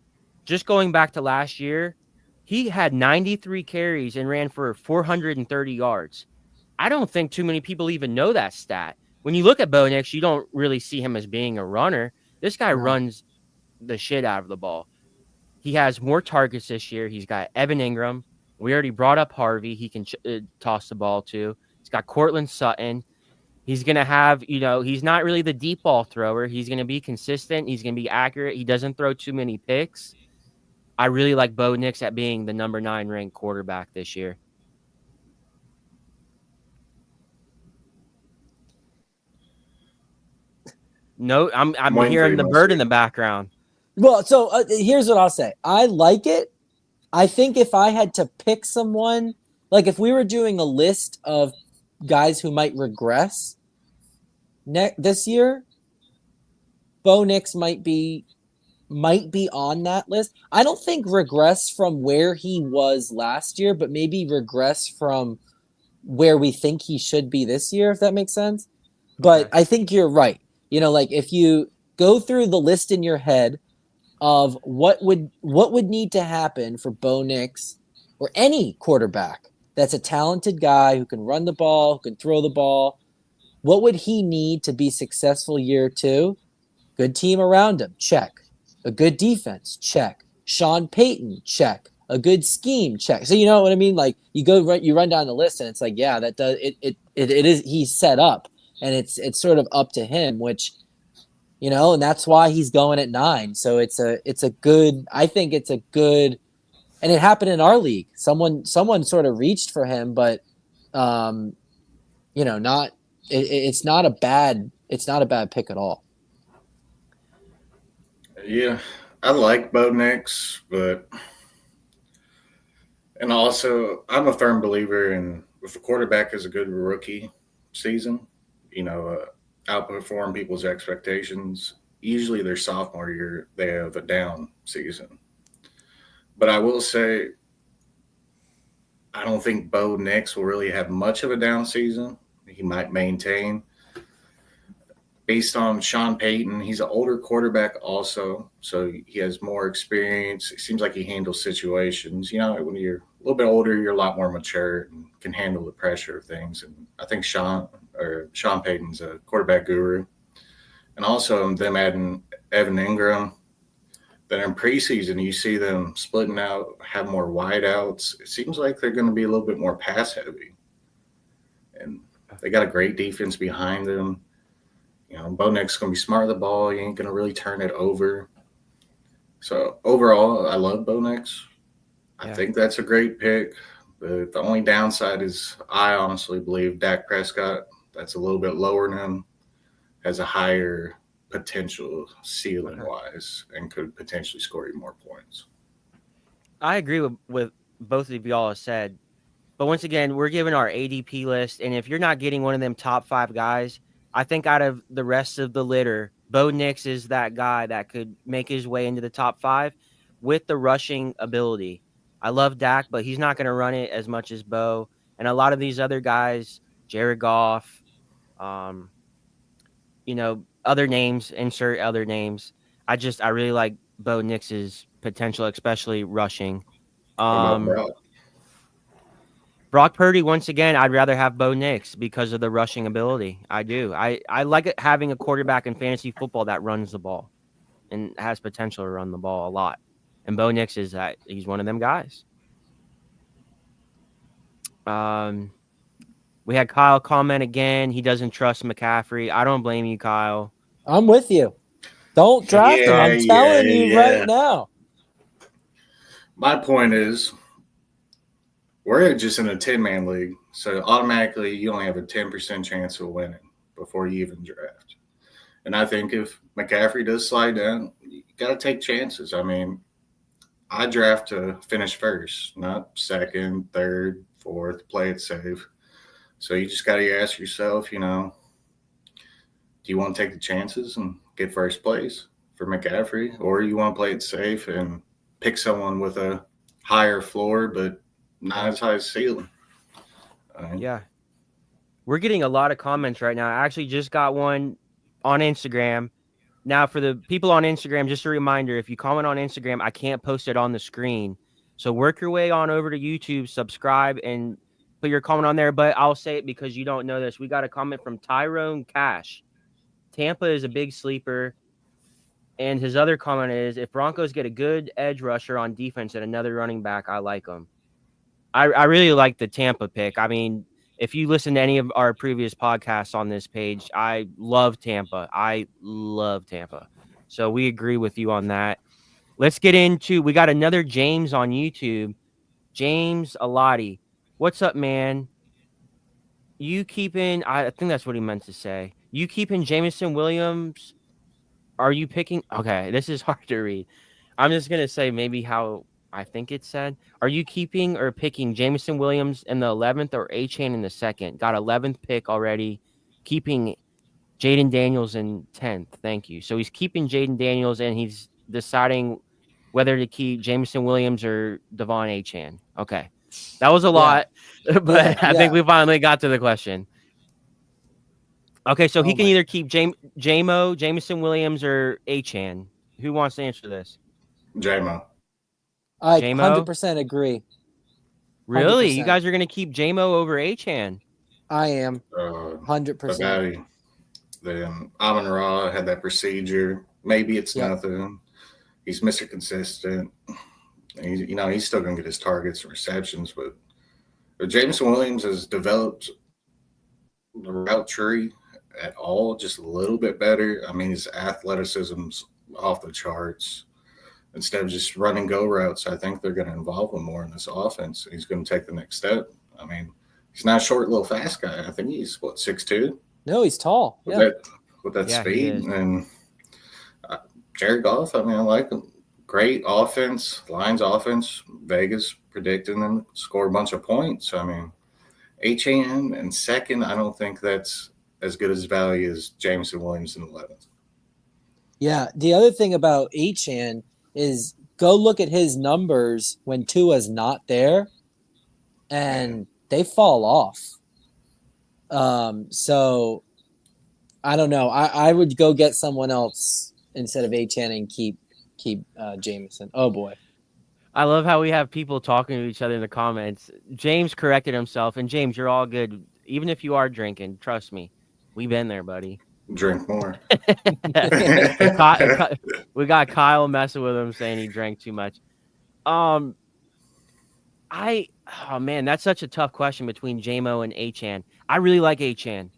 Just going back to last year, he had 93 carries and ran for 430 yards. I don't think too many people even know that stat. When you look at Bo Nix, you don't really see him as being a runner. This guy runs the shit out of the ball. He has more targets this year. He's got Evan Ingram. We already brought up Harvey. He can toss the ball to. He's got Cortland Sutton. He's going to have, he's not really the deep ball thrower. He's going to be consistent. He's going to be accurate. He doesn't throw too many picks. I really like Bo Nix at being the number 9 ranked quarterback this year. No, I'm hearing the bird in the background. Well, so here's what I'll say. I like it. I think if I had to pick someone, like if we were doing a list of guys who might regress this year, Bo Nix might be on that list. I don't think regress from where he was last year, but maybe regress from where we think he should be this year, if that makes sense. But I think you're right. Like if you go through the list in your head of what would need to happen for Bo Nix or any quarterback that's a talented guy who can run the ball, who can throw the ball, what would he need to be successful year 2? Good team around him, check. A good defense, check. Sean Payton, check. A good scheme, check. So you know what I mean? Like you run down the list and it's like, yeah, that does it is he's set up. And it's sort of up to him, which, and that's why he's going at 9. So it's a good, I think it's a good, and it happened in our league. Someone sort of reached for him, but, it's not a bad pick at all. Yeah, I like Bo Nix, and also I'm a firm believer in if a quarterback is a good rookie season, outperform people's expectations. Usually their sophomore year, they have a down season. But I will say, I don't think Bo Nix will really have much of a down season. He might maintain. Based on Sean Payton, he's an older quarterback also, so he has more experience. It seems like he handles situations. When you're a little bit older, you're a lot more mature and can handle the pressure of things. And I think Sean Payton's a quarterback guru. And also them adding Evan Ingram. Then in preseason, you see them splitting out, have more wideouts. It seems like they're going to be a little bit more pass heavy. And they got a great defense behind them. Bo Nix is going to be smart with the ball. He ain't going to really turn it over. So overall, I love Bo Nix. I think that's a great pick. But the only downside is I honestly believe Dak Prescott, that's a little bit lower than him, has a higher potential ceiling-wise and could potentially score you more points. I agree with both of y'all have said. But once again, we're giving our ADP list, and if you're not getting one of them top 5 guys, I think out of the rest of the litter, Bo Nix is that guy that could make his way into the top 5 with the rushing ability. I love Dak, but he's not going to run it as much as Bo. And a lot of these other guys, Jared Goff, other names, insert other names. I really like Bo Nix's potential, especially rushing. What about Brock? Brock Purdy, once again, I'd rather have Bo Nix because of the rushing ability. I do. I like it having a quarterback in fantasy football that runs the ball and has potential to run the ball a lot. And Bo Nix is that he's one of them guys. We had Kyle comment again. He doesn't trust McCaffrey. I don't blame you, Kyle. I'm with you. Don't draft him. Yeah, I'm telling you right yeah. now. My point is, we're just in a 10-man league, so automatically you only have a 10% chance of winning before you even draft. And I think if McCaffrey does slide down, you got to take chances. I mean, I draft to finish first, not second, third, fourth, play it safe. So you just got to ask yourself, do you want to take the chances and get first place for McCaffrey, or you want to play it safe and pick someone with a higher floor but not as high as ceiling? Yeah. We're getting a lot of comments right now. I actually just got one on Instagram. Now, for the people on Instagram, just a reminder, if you comment on Instagram, I can't post it on the screen. So work your way on over to YouTube, subscribe, and put your comment on there. But I'll say it because you don't know this. We got a comment from Tyrone Cash. Tampa is a big sleeper. And his other comment is, if Broncos get a good edge rusher on defense and another running back, I like them. I really like the Tampa pick. I mean, if you listen to any of our previous podcasts on this page, I love Tampa. I love Tampa. So we agree with you on that. Let's get into, we got another James on YouTube. James Alati. What's up, man? You keeping, I think that's what he meant to say. You keeping Jameson Williams? Are you picking? Okay, this is hard to read. I'm just going to say maybe how I think it said. Are you keeping or picking Jameson Williams in the 11th or A-Chain in the 2nd? Got 11th pick already. Keeping Jaden Daniels in 10th. Thank you. So he's keeping Jaden Daniels and he's deciding whether to keep Jameson Williams or Devon A-Chan. Okay. That was a lot, but I think we finally got to the question. Okay, so he can either keep Jameson Williams, or A-Chan. Who wants to answer this? J-Mo. I 100% agree. 100%. Really? You guys are going to keep J-Mo over A-Chan? I am. 100%. Then Amon-Ra had that procedure. Maybe it's nothing. He's Mr. Consistent. He's still going to get his targets and receptions, but Jameson Williams has developed the route tree at all just a little bit better. I mean, his athleticism's off the charts. Instead of just running go routes, I think they're going to involve him more in this offense. He's going to take the next step. I mean, he's not a short, little fast guy. I think he's, 6'2"? No, he's tall. With that speed. And Jared Goff, I mean, I like him. Great offense, Lions offense. Vegas predicting them to score a bunch of points. I mean, H-A-N and 2nd, I don't think that's as good as value as Jameson Williams in 11th. Yeah, the other thing about H-A-N is go look at his numbers when Tua's not there, and they fall off. So I don't know. I would go get someone else instead of H-A-N and keep Jameson. Oh boy. I love how we have people talking to each other in the comments. James corrected himself, and James, you're all good. Even if you are drinking, trust me, we've been there, buddy. Drink more. We got Kyle messing with him saying he drank too much. Oh man, that's such a tough question between J-Mo and A-Chan. I really like A-Chan,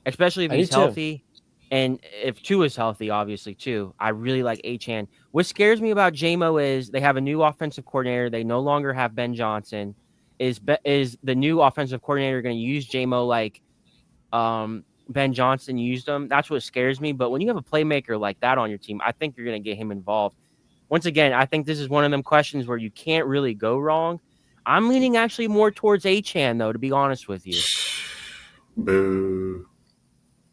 especially if he's healthy. And if Tua is healthy, obviously, too. I really like A-Chan. What scares me about J-Mo is they have a new offensive coordinator. They no longer have Ben Johnson. Is the new offensive coordinator going to use J-Mo like Ben Johnson used him? That's what scares me. But when you have a playmaker like that on your team, I think you're going to get him involved. Once again, I think this is one of them questions where you can't really go wrong. I'm leaning actually more towards A-Chan, though, to be honest with you. Boo.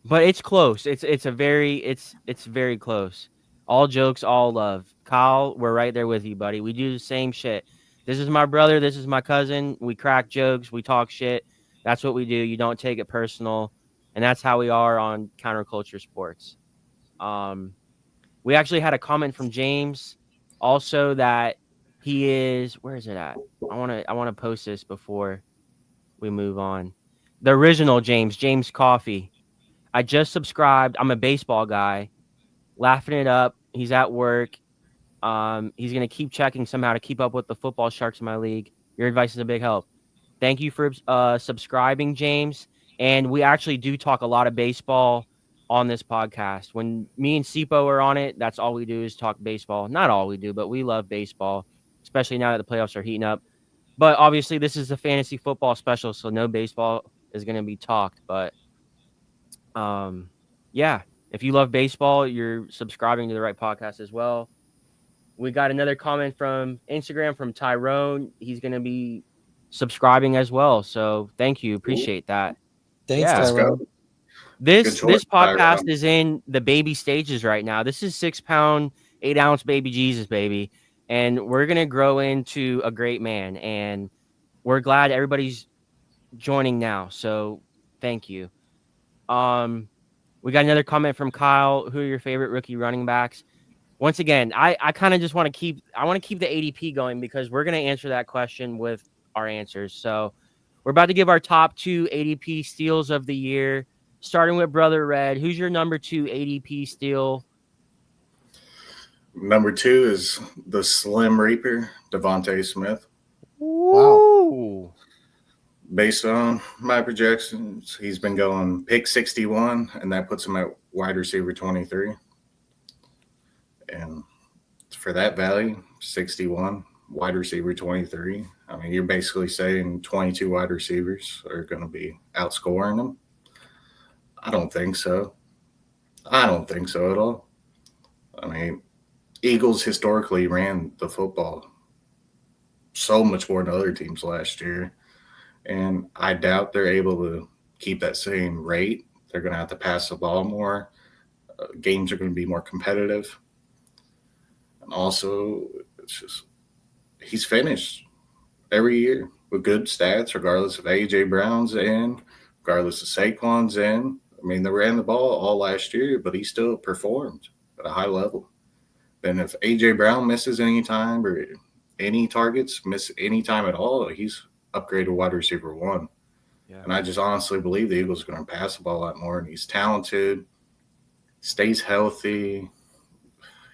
But it's close. It's very close. All jokes, all love. Kyle, we're right there with you, buddy. We do the same shit. This is my brother. This is my cousin. We crack jokes. We talk shit. That's what we do. You don't take it personal. And that's how we are on Counterculture Sports. We actually had a comment from James also that he is, where is it at? I want to post this before we move on. The original James Coffee. I just subscribed. I'm a baseball guy. Laughing it up. He's at work. He's gonna keep checking somehow to keep up with the football sharks in my league. Your advice is a big help. Thank you for subscribing, James. And we actually do talk a lot of baseball on this podcast. When me and Sipo are on it, that's all we do is talk baseball. Not all we do, but we love baseball, especially now that the playoffs are heating up. But obviously, this is a fantasy football special, so no baseball is going to be talked. But yeah, if you love baseball, you're subscribing to the right podcast as well. We got another comment from Instagram from Tyrone. He's going to be subscribing as well. So thank you. Appreciate that. Thanks, Yeah. Let's Tyrone. go. This choice, podcast Tyrone. is in the baby stages right now. This is 6 pound, 8 ounce baby Jesus, baby. And we're going to grow into a great man. And we're glad everybody's joining now. So thank you. We got another comment from Kyle. Who are your favorite rookie running backs? Once again, I kind of just want to keep the ADP going because we're going to answer that question with our answers. So we're about to give our top 2 ADP steals of the year, starting with Brother Red. Who's your number 2 ADP steal? Number 2 is the Slim Reaper, Devontae Smith. Wow. Based on my projections, he's been going pick 61, and that puts him at wide receiver 23. And for that value, 61, wide receiver 23. I mean, you're basically saying 22 wide receivers are going to be outscoring them. I don't think so. I don't think so at all. I mean, Eagles historically ran the football so much more than other teams last year. And I doubt they're able to keep that same rate. They're going to have to pass the ball more. Games are going to be more competitive. And also, it's just he's finished every year with good stats, regardless of A.J. Brown's in, regardless of Saquon's in. I mean, they ran the ball all last year, but he still performed at a high level. And if A.J. Brown misses any time or any targets, miss any time at all, he's upgraded wide receiver 1. Yeah. And I just honestly believe the Eagles are going to pass the ball a lot more. And he's talented, stays healthy.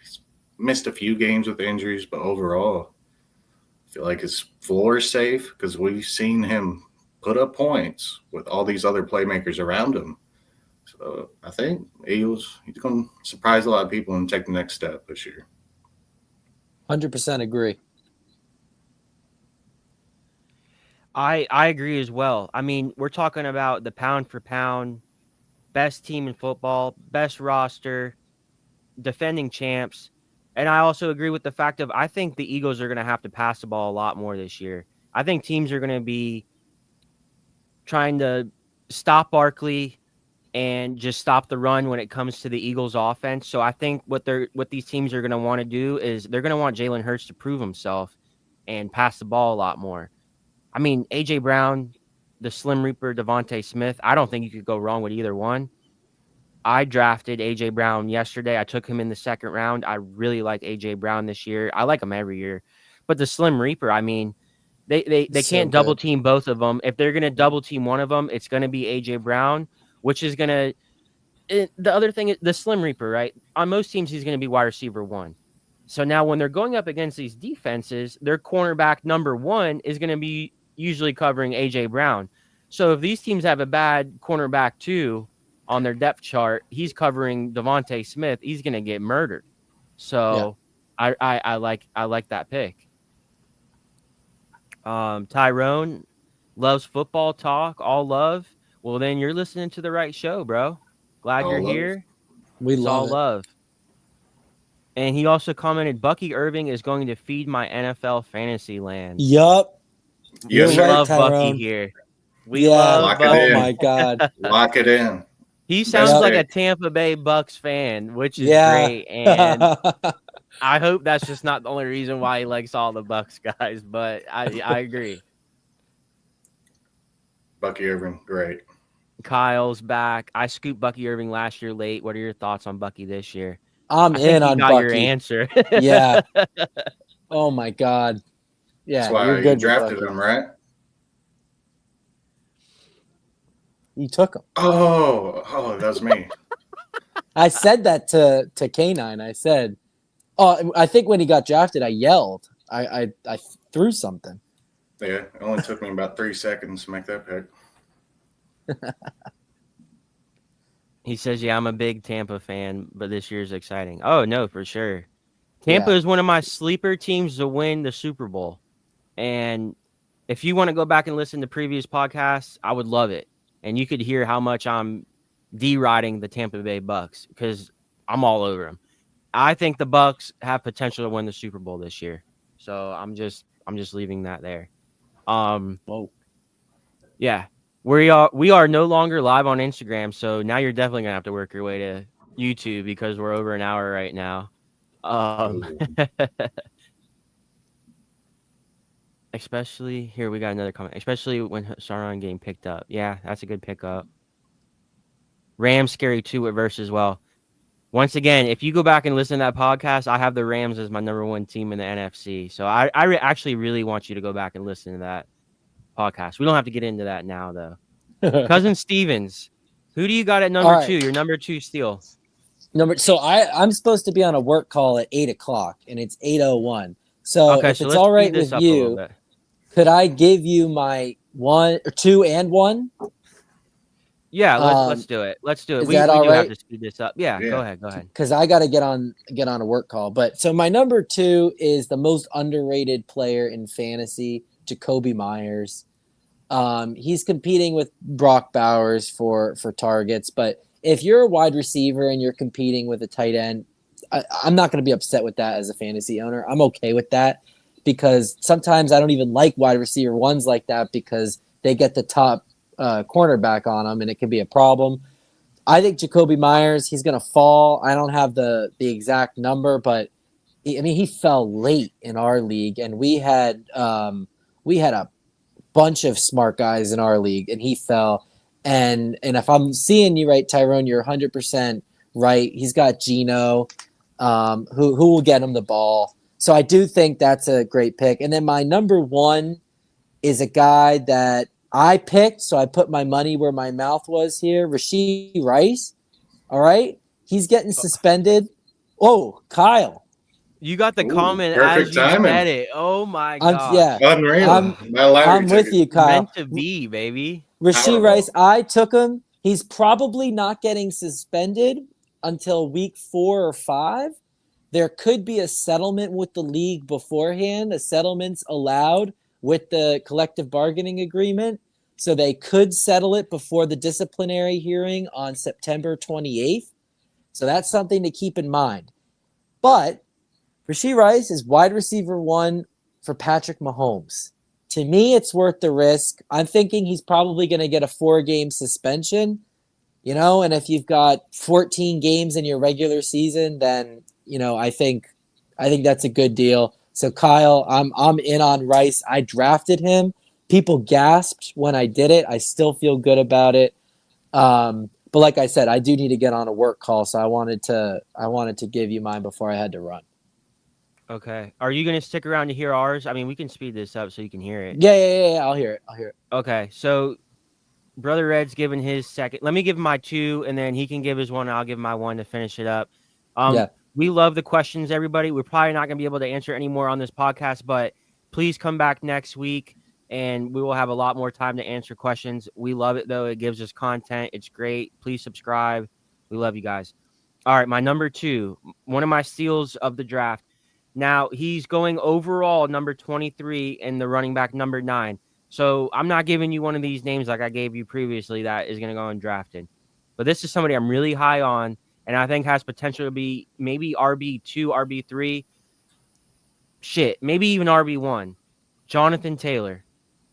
He's missed a few games with injuries, but overall, I feel like his floor is safe because we've seen him put up points with all these other playmakers around him. So I think Eagles, he's going to surprise a lot of people and take the next step this year. 100% agree. I agree as well. I mean, we're talking about the pound for pound, best team in football, best roster, defending champs. And I also agree with the fact of I think the Eagles are going to have to pass the ball a lot more this year. I think teams are going to be trying to stop Barkley and just stop the run when it comes to the Eagles offense. So I think what these teams are going to want to do is they're going to want Jalen Hurts to prove himself and pass the ball a lot more. I mean, A.J. Brown, the Slim Reaper, Devontae Smith, I don't think you could go wrong with either one. I drafted A.J. Brown yesterday. I took him in the second round. I really like A.J. Brown this year. I like him every year. But the Slim Reaper, I mean, they can't double team both of them. If they're going to double team one of them, it's going to be A.J. Brown, which is going to – the other thing is the Slim Reaper, right? On most teams, he's going to be wide receiver 1. So now when they're going up against these defenses, their cornerback number 1 is going to be usually covering A.J. Brown. So if these teams have a bad cornerback 2 on their depth chart, he's covering Devontae Smith. He's going to get murdered. So yeah. I like that pick. Tyrone loves football talk, all love. Well, then you're listening to the right show, bro. Glad all you're love. here. We it's love all it. love. And he also commented, Bucky Irving is going to feed my NFL fantasy land. Yup. We love Bucky here. We love Bucky. Oh, my God. Lock it in. He sounds like a Tampa Bay Bucks fan, which is great. And I hope that's just not the only reason why he likes all the Bucks guys, but I agree. Bucky Irving, great. Kyle's back. I scooped Bucky Irving last year late. What are your thoughts on Bucky this year? I'm in on Bucky. Your answer. Yeah. Oh my God. Yeah. That's why you're you good drafted him, right? You took him. Oh, that's me. I said that to K9. I said, "Oh, I think when he got drafted, I yelled. I threw something." Yeah, it only took me about 3 seconds to make that pick. He says, "Yeah, I'm a big Tampa fan, but this year's exciting." Oh no, for sure. Tampa Yeah. is one of my sleeper teams to win the Super Bowl. And if you want to go back and listen to previous podcasts, I would love it. And you could hear how much I'm deriding the Tampa Bay Bucks because I'm all over them. I think the Bucks have potential to win the Super Bowl this year. So I'm just leaving that there. Whoa. Yeah. We are no longer live on Instagram, so now you're definitely gonna have to work your way to YouTube because we're over an hour right now. Ooh. Especially here, we got another comment. Especially when Sauron getting picked up. Yeah, that's a good pickup. Rams scary too at verse as well. Once again, if you go back and listen to that podcast, I have the Rams as my number one team in the NFC. So actually really want you to go back and listen to that podcast. We don't have to get into that now though. Cousin Stevens, who do you got at All number right. 2? Your number 2 steal. So I'm supposed to be on a work call at 8:00, and it's 8:01. So Okay, if so it's let's all right speed this with up a little you, bit. could I give you my 1 or 2 and 1? Yeah, let's do it. Let's do it. Is We that do all have right? to speed this up. Yeah, go Yeah. ahead. Go ahead. Because I got to get on a work call. But so my number 2 is the most underrated player in fantasy, Jacoby Myers. He's competing with Brock Bowers for targets, but if you're a wide receiver and you're competing with a tight end, I'm not going to be upset with that as a fantasy owner. I'm okay with that because sometimes I don't even like wide receiver ones like that because they get the top cornerback on them and it can be a problem. I think Jacoby Myers, he's going to fall. I don't have the exact number, but he fell late in our league, and we had a bunch of smart guys in our league, and he fell. And if I'm seeing you right, Tyrone, you're 100% right. He's got Geno, who will get him the ball. So I do think that's a great pick. And then my number 1 is a guy that I picked, so I put my money where my mouth was here. Rashee Rice. All right, he's getting suspended. Oh, Kyle. You got the Ooh, comment perfect as you timing. said it. Oh my Yeah, gosh. Unreal. My lottery I'm with ticket. you, Kyle. Meant to be, baby. Rashee Powerball. Rice, I took him. He's probably not getting suspended until week 4 or 5. There could be a settlement with the league beforehand. A settlement's allowed with the collective bargaining agreement. So they could settle it before the disciplinary hearing on September 28th. So that's something to keep in mind. But Rashee Rice is wide receiver 1 for Patrick Mahomes. To me, it's worth the risk. I'm thinking he's probably going to get a 4-game suspension, and if you've got 14 games in your regular season, then, I think that's a good deal. So Kyle, I'm in on Rice. I drafted him. People gasped when I did it. I still feel good about it. But like I said, I do need to get on a work call, so I wanted to give you mine before I had to run. Okay. Are you going to stick around to hear ours? I mean, we can speed this up so you can hear it. Yeah. I'll hear it. Okay. So, Brother Red's giving his second. Let me give my 2, and then he can give his 1, and I'll give my 1 to finish it up. Yeah. We love the questions, everybody. We're probably not going to be able to answer any more on this podcast, but please come back next week, and we will have a lot more time to answer questions. We love it, though. It gives us content. It's great. Please subscribe. We love you guys. All right, my number 2, one of my steals of the draft. Now, he's going overall number 23 and the running back number 9. So I'm not giving you one of these names like I gave you previously that is going to go undrafted. But this is somebody I'm really high on and I think has potential to be maybe RB2, RB3. Shit, maybe even RB1. Jonathan Taylor.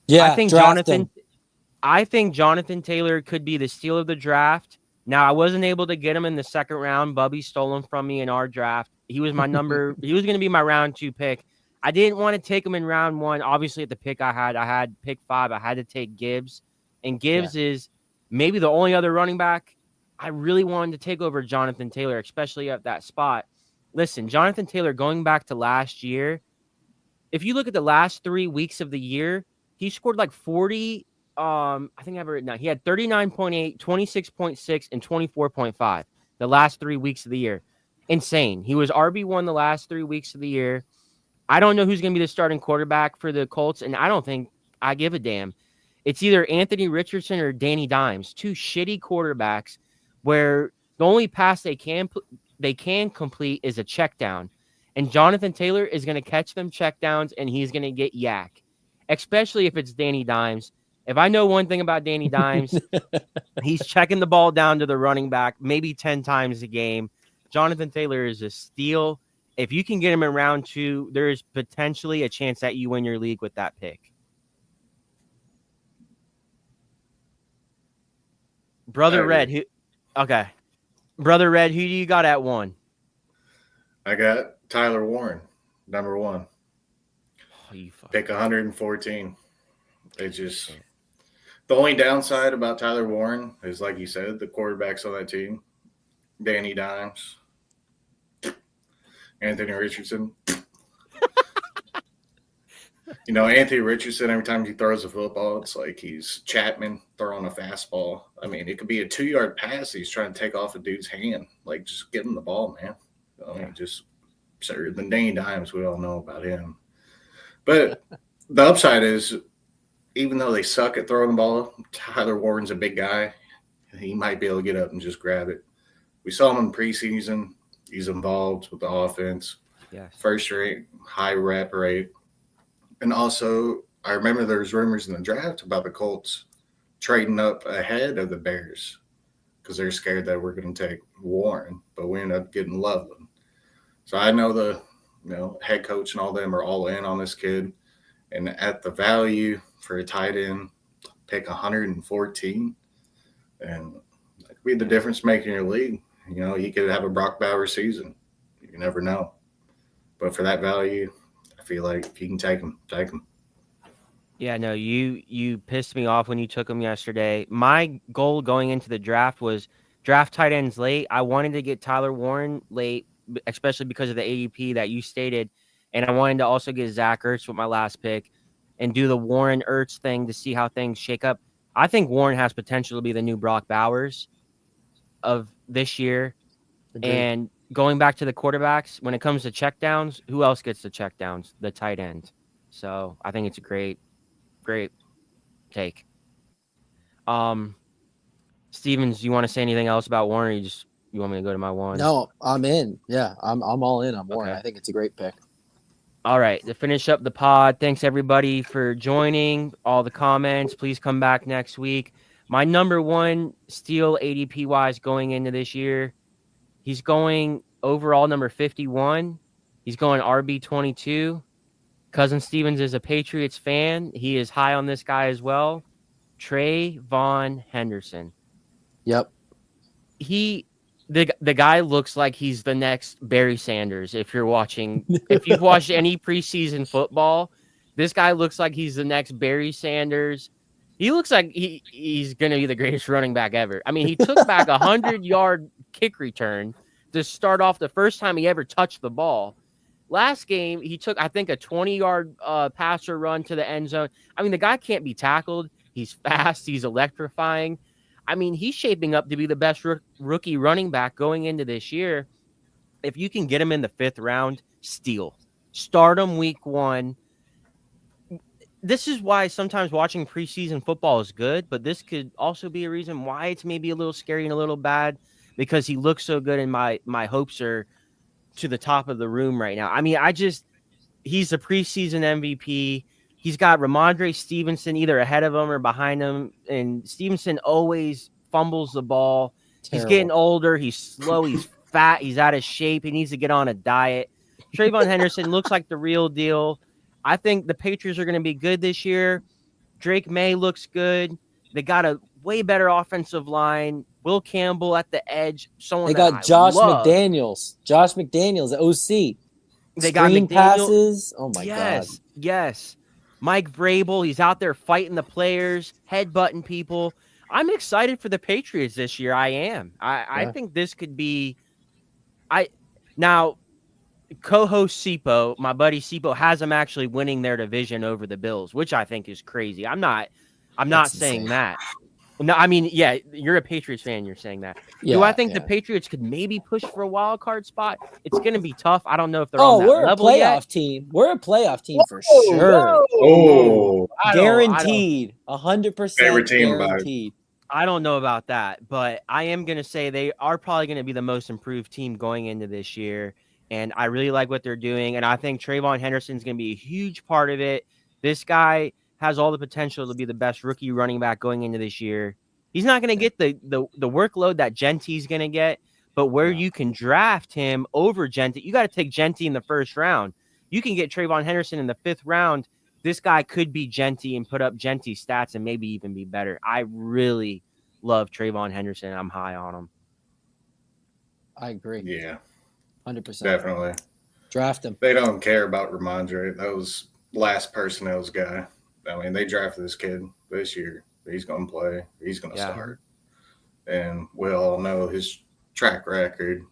Yeah, I think draft him. Jonathan Taylor could be the steal of the draft. Now, I wasn't able to get him in the second round. Bubby stole him from me in our draft. He was my he was going to be my round 2 pick. I didn't want to take him in round 1. Obviously, at the pick I had pick 5. I had to take Gibbs. And Gibbs is maybe the only other running back I really wanted to take over Jonathan Taylor, especially at that spot. Listen, Jonathan Taylor, going back to last year, if you look at the last 3 weeks of the year, he scored like 40 I think I have it written down. He had 39.8, 26.6, and 24.5 the last 3 weeks of the year. Insane. He was RB1 the last 3 weeks of the year. I don't know who's going to be the starting quarterback for the Colts, and I don't think I give a damn. It's either Anthony Richardson or Danny Dimes, two shitty quarterbacks where the only pass they can complete is a check down. And Jonathan Taylor is going to catch them check downs, and he's going to get yak, especially if it's Danny Dimes. If I know one thing about Danny Dimes, he's checking the ball down to the running back maybe 10 times a game. Jonathan Taylor is a steal. If you can get him in round 2, there is potentially a chance that you win your league with that pick. Brother Red, Brother Red, who do you got at 1? I got Tyler Warren, number 1. Pick 114. It's just the only downside about Tyler Warren is, like you said, the quarterbacks on that team. Danny Dimes, Anthony Richardson. Anthony Richardson, every time he throws a football, it's like he's Chapman throwing a fastball. I mean, it could be a 2-yard pass. He's trying to take off a dude's hand. Like, just give him the ball, man. Just the Danny Dimes, we all know about him. But the upside is, even though they suck at throwing the ball, Tyler Warren's a big guy. He might be able to get up and just grab it. We saw him in preseason. He's involved with the offense. Yes. First rate, high rep rate. And also, I remember there was rumors in the draft about the Colts trading up ahead of the Bears because they're scared that we're going to take Warren, but we ended up getting Loveland. So I know the head coach and all them are all in on this kid. And at the value for a tight end, pick 114, and that could be the difference making your league. He could have a Brock Bowers season. You never know. But for that value, I feel like if you can take him, take him. Yeah, no, you pissed me off when you took him yesterday. My goal going into the draft was draft tight ends late. I wanted to get Tyler Warren late, especially because of the ADP that you stated. And I wanted to also get Zach Ertz with my last pick and do the Warren Ertz thing to see how things shake up. I think Warren has potential to be the new Brock Bowers of this year. Agreed. And going back to the quarterbacks, when it comes to checkdowns, who else gets the checkdowns? The tight end. So I think it's a great take. Stevens, you want to say anything else about Warren? Or you want me to go to my 1? No, I'm in. Yeah, I'm all in on Warren. Okay. I think it's a great pick. All right, to finish up the pod, thanks everybody for joining, all the comments. Please come back next week. My number 1 steal ADP-wise going into this year, he's going overall number 51. He's going RB22. Cousin Stevens is a Patriots fan. He is high on this guy as well. Trayvon Henderson. Yep. The guy looks like he's the next Barry Sanders. If you've watched any preseason football, this guy looks like he's the next Barry Sanders. He looks like he's going to be the greatest running back ever. I mean, he took back a 100-yard kick return to start off the first time he ever touched the ball. Last game, he took, I think, a 20-yard passer run to the end zone. I mean, the guy can't be tackled. He's fast. He's electrifying. I mean, he's shaping up to be the best rookie running back going into this year. If you can get him in the 5th round, steal. Start him week 1. This is why sometimes watching preseason football is good, but this could also be a reason why it's maybe a little scary and a little bad, because he looks so good and my hopes are to the top of the room right now. I mean, he's a preseason MVP. He's got Ramondre Stevenson either ahead of him or behind him, and Stevenson always fumbles the ball. Terrible. He's getting older. He's slow. He's fat. He's out of shape. He needs to get on a diet. Trayvon Henderson looks like the real deal. I think the Patriots are going to be good this year. Drake May looks good. They got a way better offensive line. Will Campbell at the edge. They got Josh McDaniels. Josh McDaniels, OC. They got McDaniel passes. Oh my god. Yes. Mike Vrabel, he's out there fighting the players, headbutting people. I'm excited for the Patriots this year. I am. I think this could be. Now, co-host Sipo, my buddy Sipo, has them actually winning their division over the Bills, which I think is crazy. I'm not I'm not That's saying insane. that. No, I mean, yeah, you're a Patriots fan. You're saying that. Do I Yeah, think the yeah. Patriots could maybe push for a wild card spot? It's going to be tough. I don't know if they're on Oh, that we're a level yet. playoff team. We're a playoff team for Whoa, sure. whoa! Oh, Guaranteed. favorite 100% team by guaranteed. I don't know about that, but I am going to say they are probably going to be the most improved team going into this year. And I really like what they're doing. And I think Trayvon Henderson's going to be a huge part of it. This guy has all the potential to be the best rookie running back going into this year. He's not going to get the workload that Genty's going to get, but where No. you can draft him over Genty, you got to take Genty in the first round. You can get Trayvon Henderson in the 5th round. This guy could be Genty and put up Genty stats and maybe even be better. I really love Trayvon Henderson. I'm high on him. I agree. Yeah, 100%. definitely. Draft him. They don't care about Ramondre. That was last personnel's guy. I mean, they drafted this kid this year. He's going to play. He's going to start. And we all know his track record.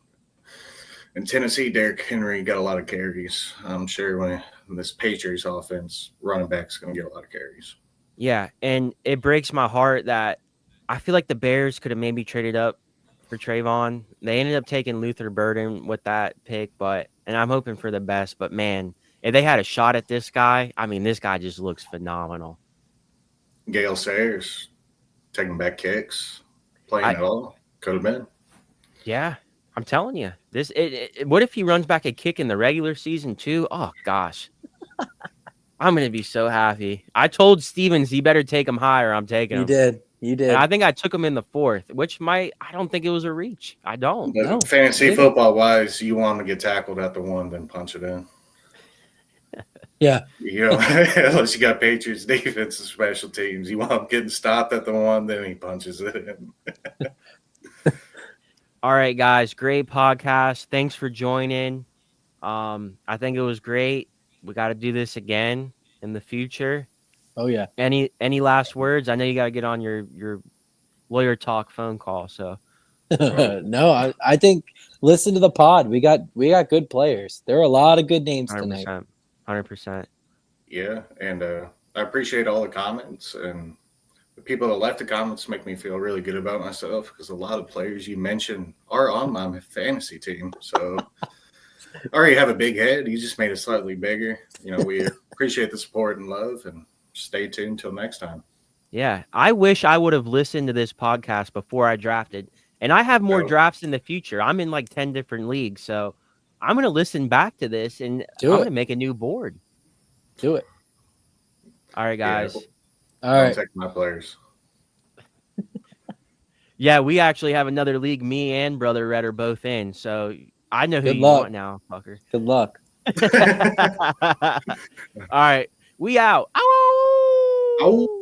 In Tennessee, Derrick Henry got a lot of carries. I'm sure when this Patriots offense, running back's going to get a lot of carries. Yeah, and it breaks my heart that I feel like the Bears could have maybe traded up for Trayvon. They ended up taking Luther Burden with that pick, and I'm hoping for the best. But man, if they had a shot at this guy, I mean, this guy just looks phenomenal. Gale Sayers taking back kicks, playing at all. Could have been. Yeah, I'm telling you, what if he runs back a kick in the regular season too? Oh gosh, I'm gonna be so happy. I told Stevens he better take him higher. I'm taking him. You did. And I think I took him in the 4th, which I don't think it was a reach. I don't. But No, fantasy didn't. football wise, you want him to get tackled at the 1, then punch it in. Yeah. You know, unless you got Patriots defense and special teams, you want him getting stopped at the 1, then he punches it in. All right, guys, great podcast. Thanks for joining. I think it was great. We got to do this again in the future. Oh yeah. Any last words? I know you got to get on your lawyer talk phone call. So No, I think listen to the pod. We got good players. There are a lot of good names 100%, tonight. 100%. Yeah, and I appreciate all the comments, and the people that left the comments make me feel really good about myself because a lot of players you mentioned are on my fantasy team. So I already have a big head. You just made it slightly bigger. You know, we appreciate the support and love, and stay tuned till next time. Yeah, I wish I would have listened to this podcast before I drafted. And I have more drafts in the future. I'm in like 10 different leagues. So I'm going to listen back to this and I'm going to make a new board. Do it. All right, guys. Yeah, all right. take my players. Yeah, we actually have another league. Me and Brother Red are both in. So I know who Good you luck. want now, fucker. Good luck. All right. We out. Ow! Oh.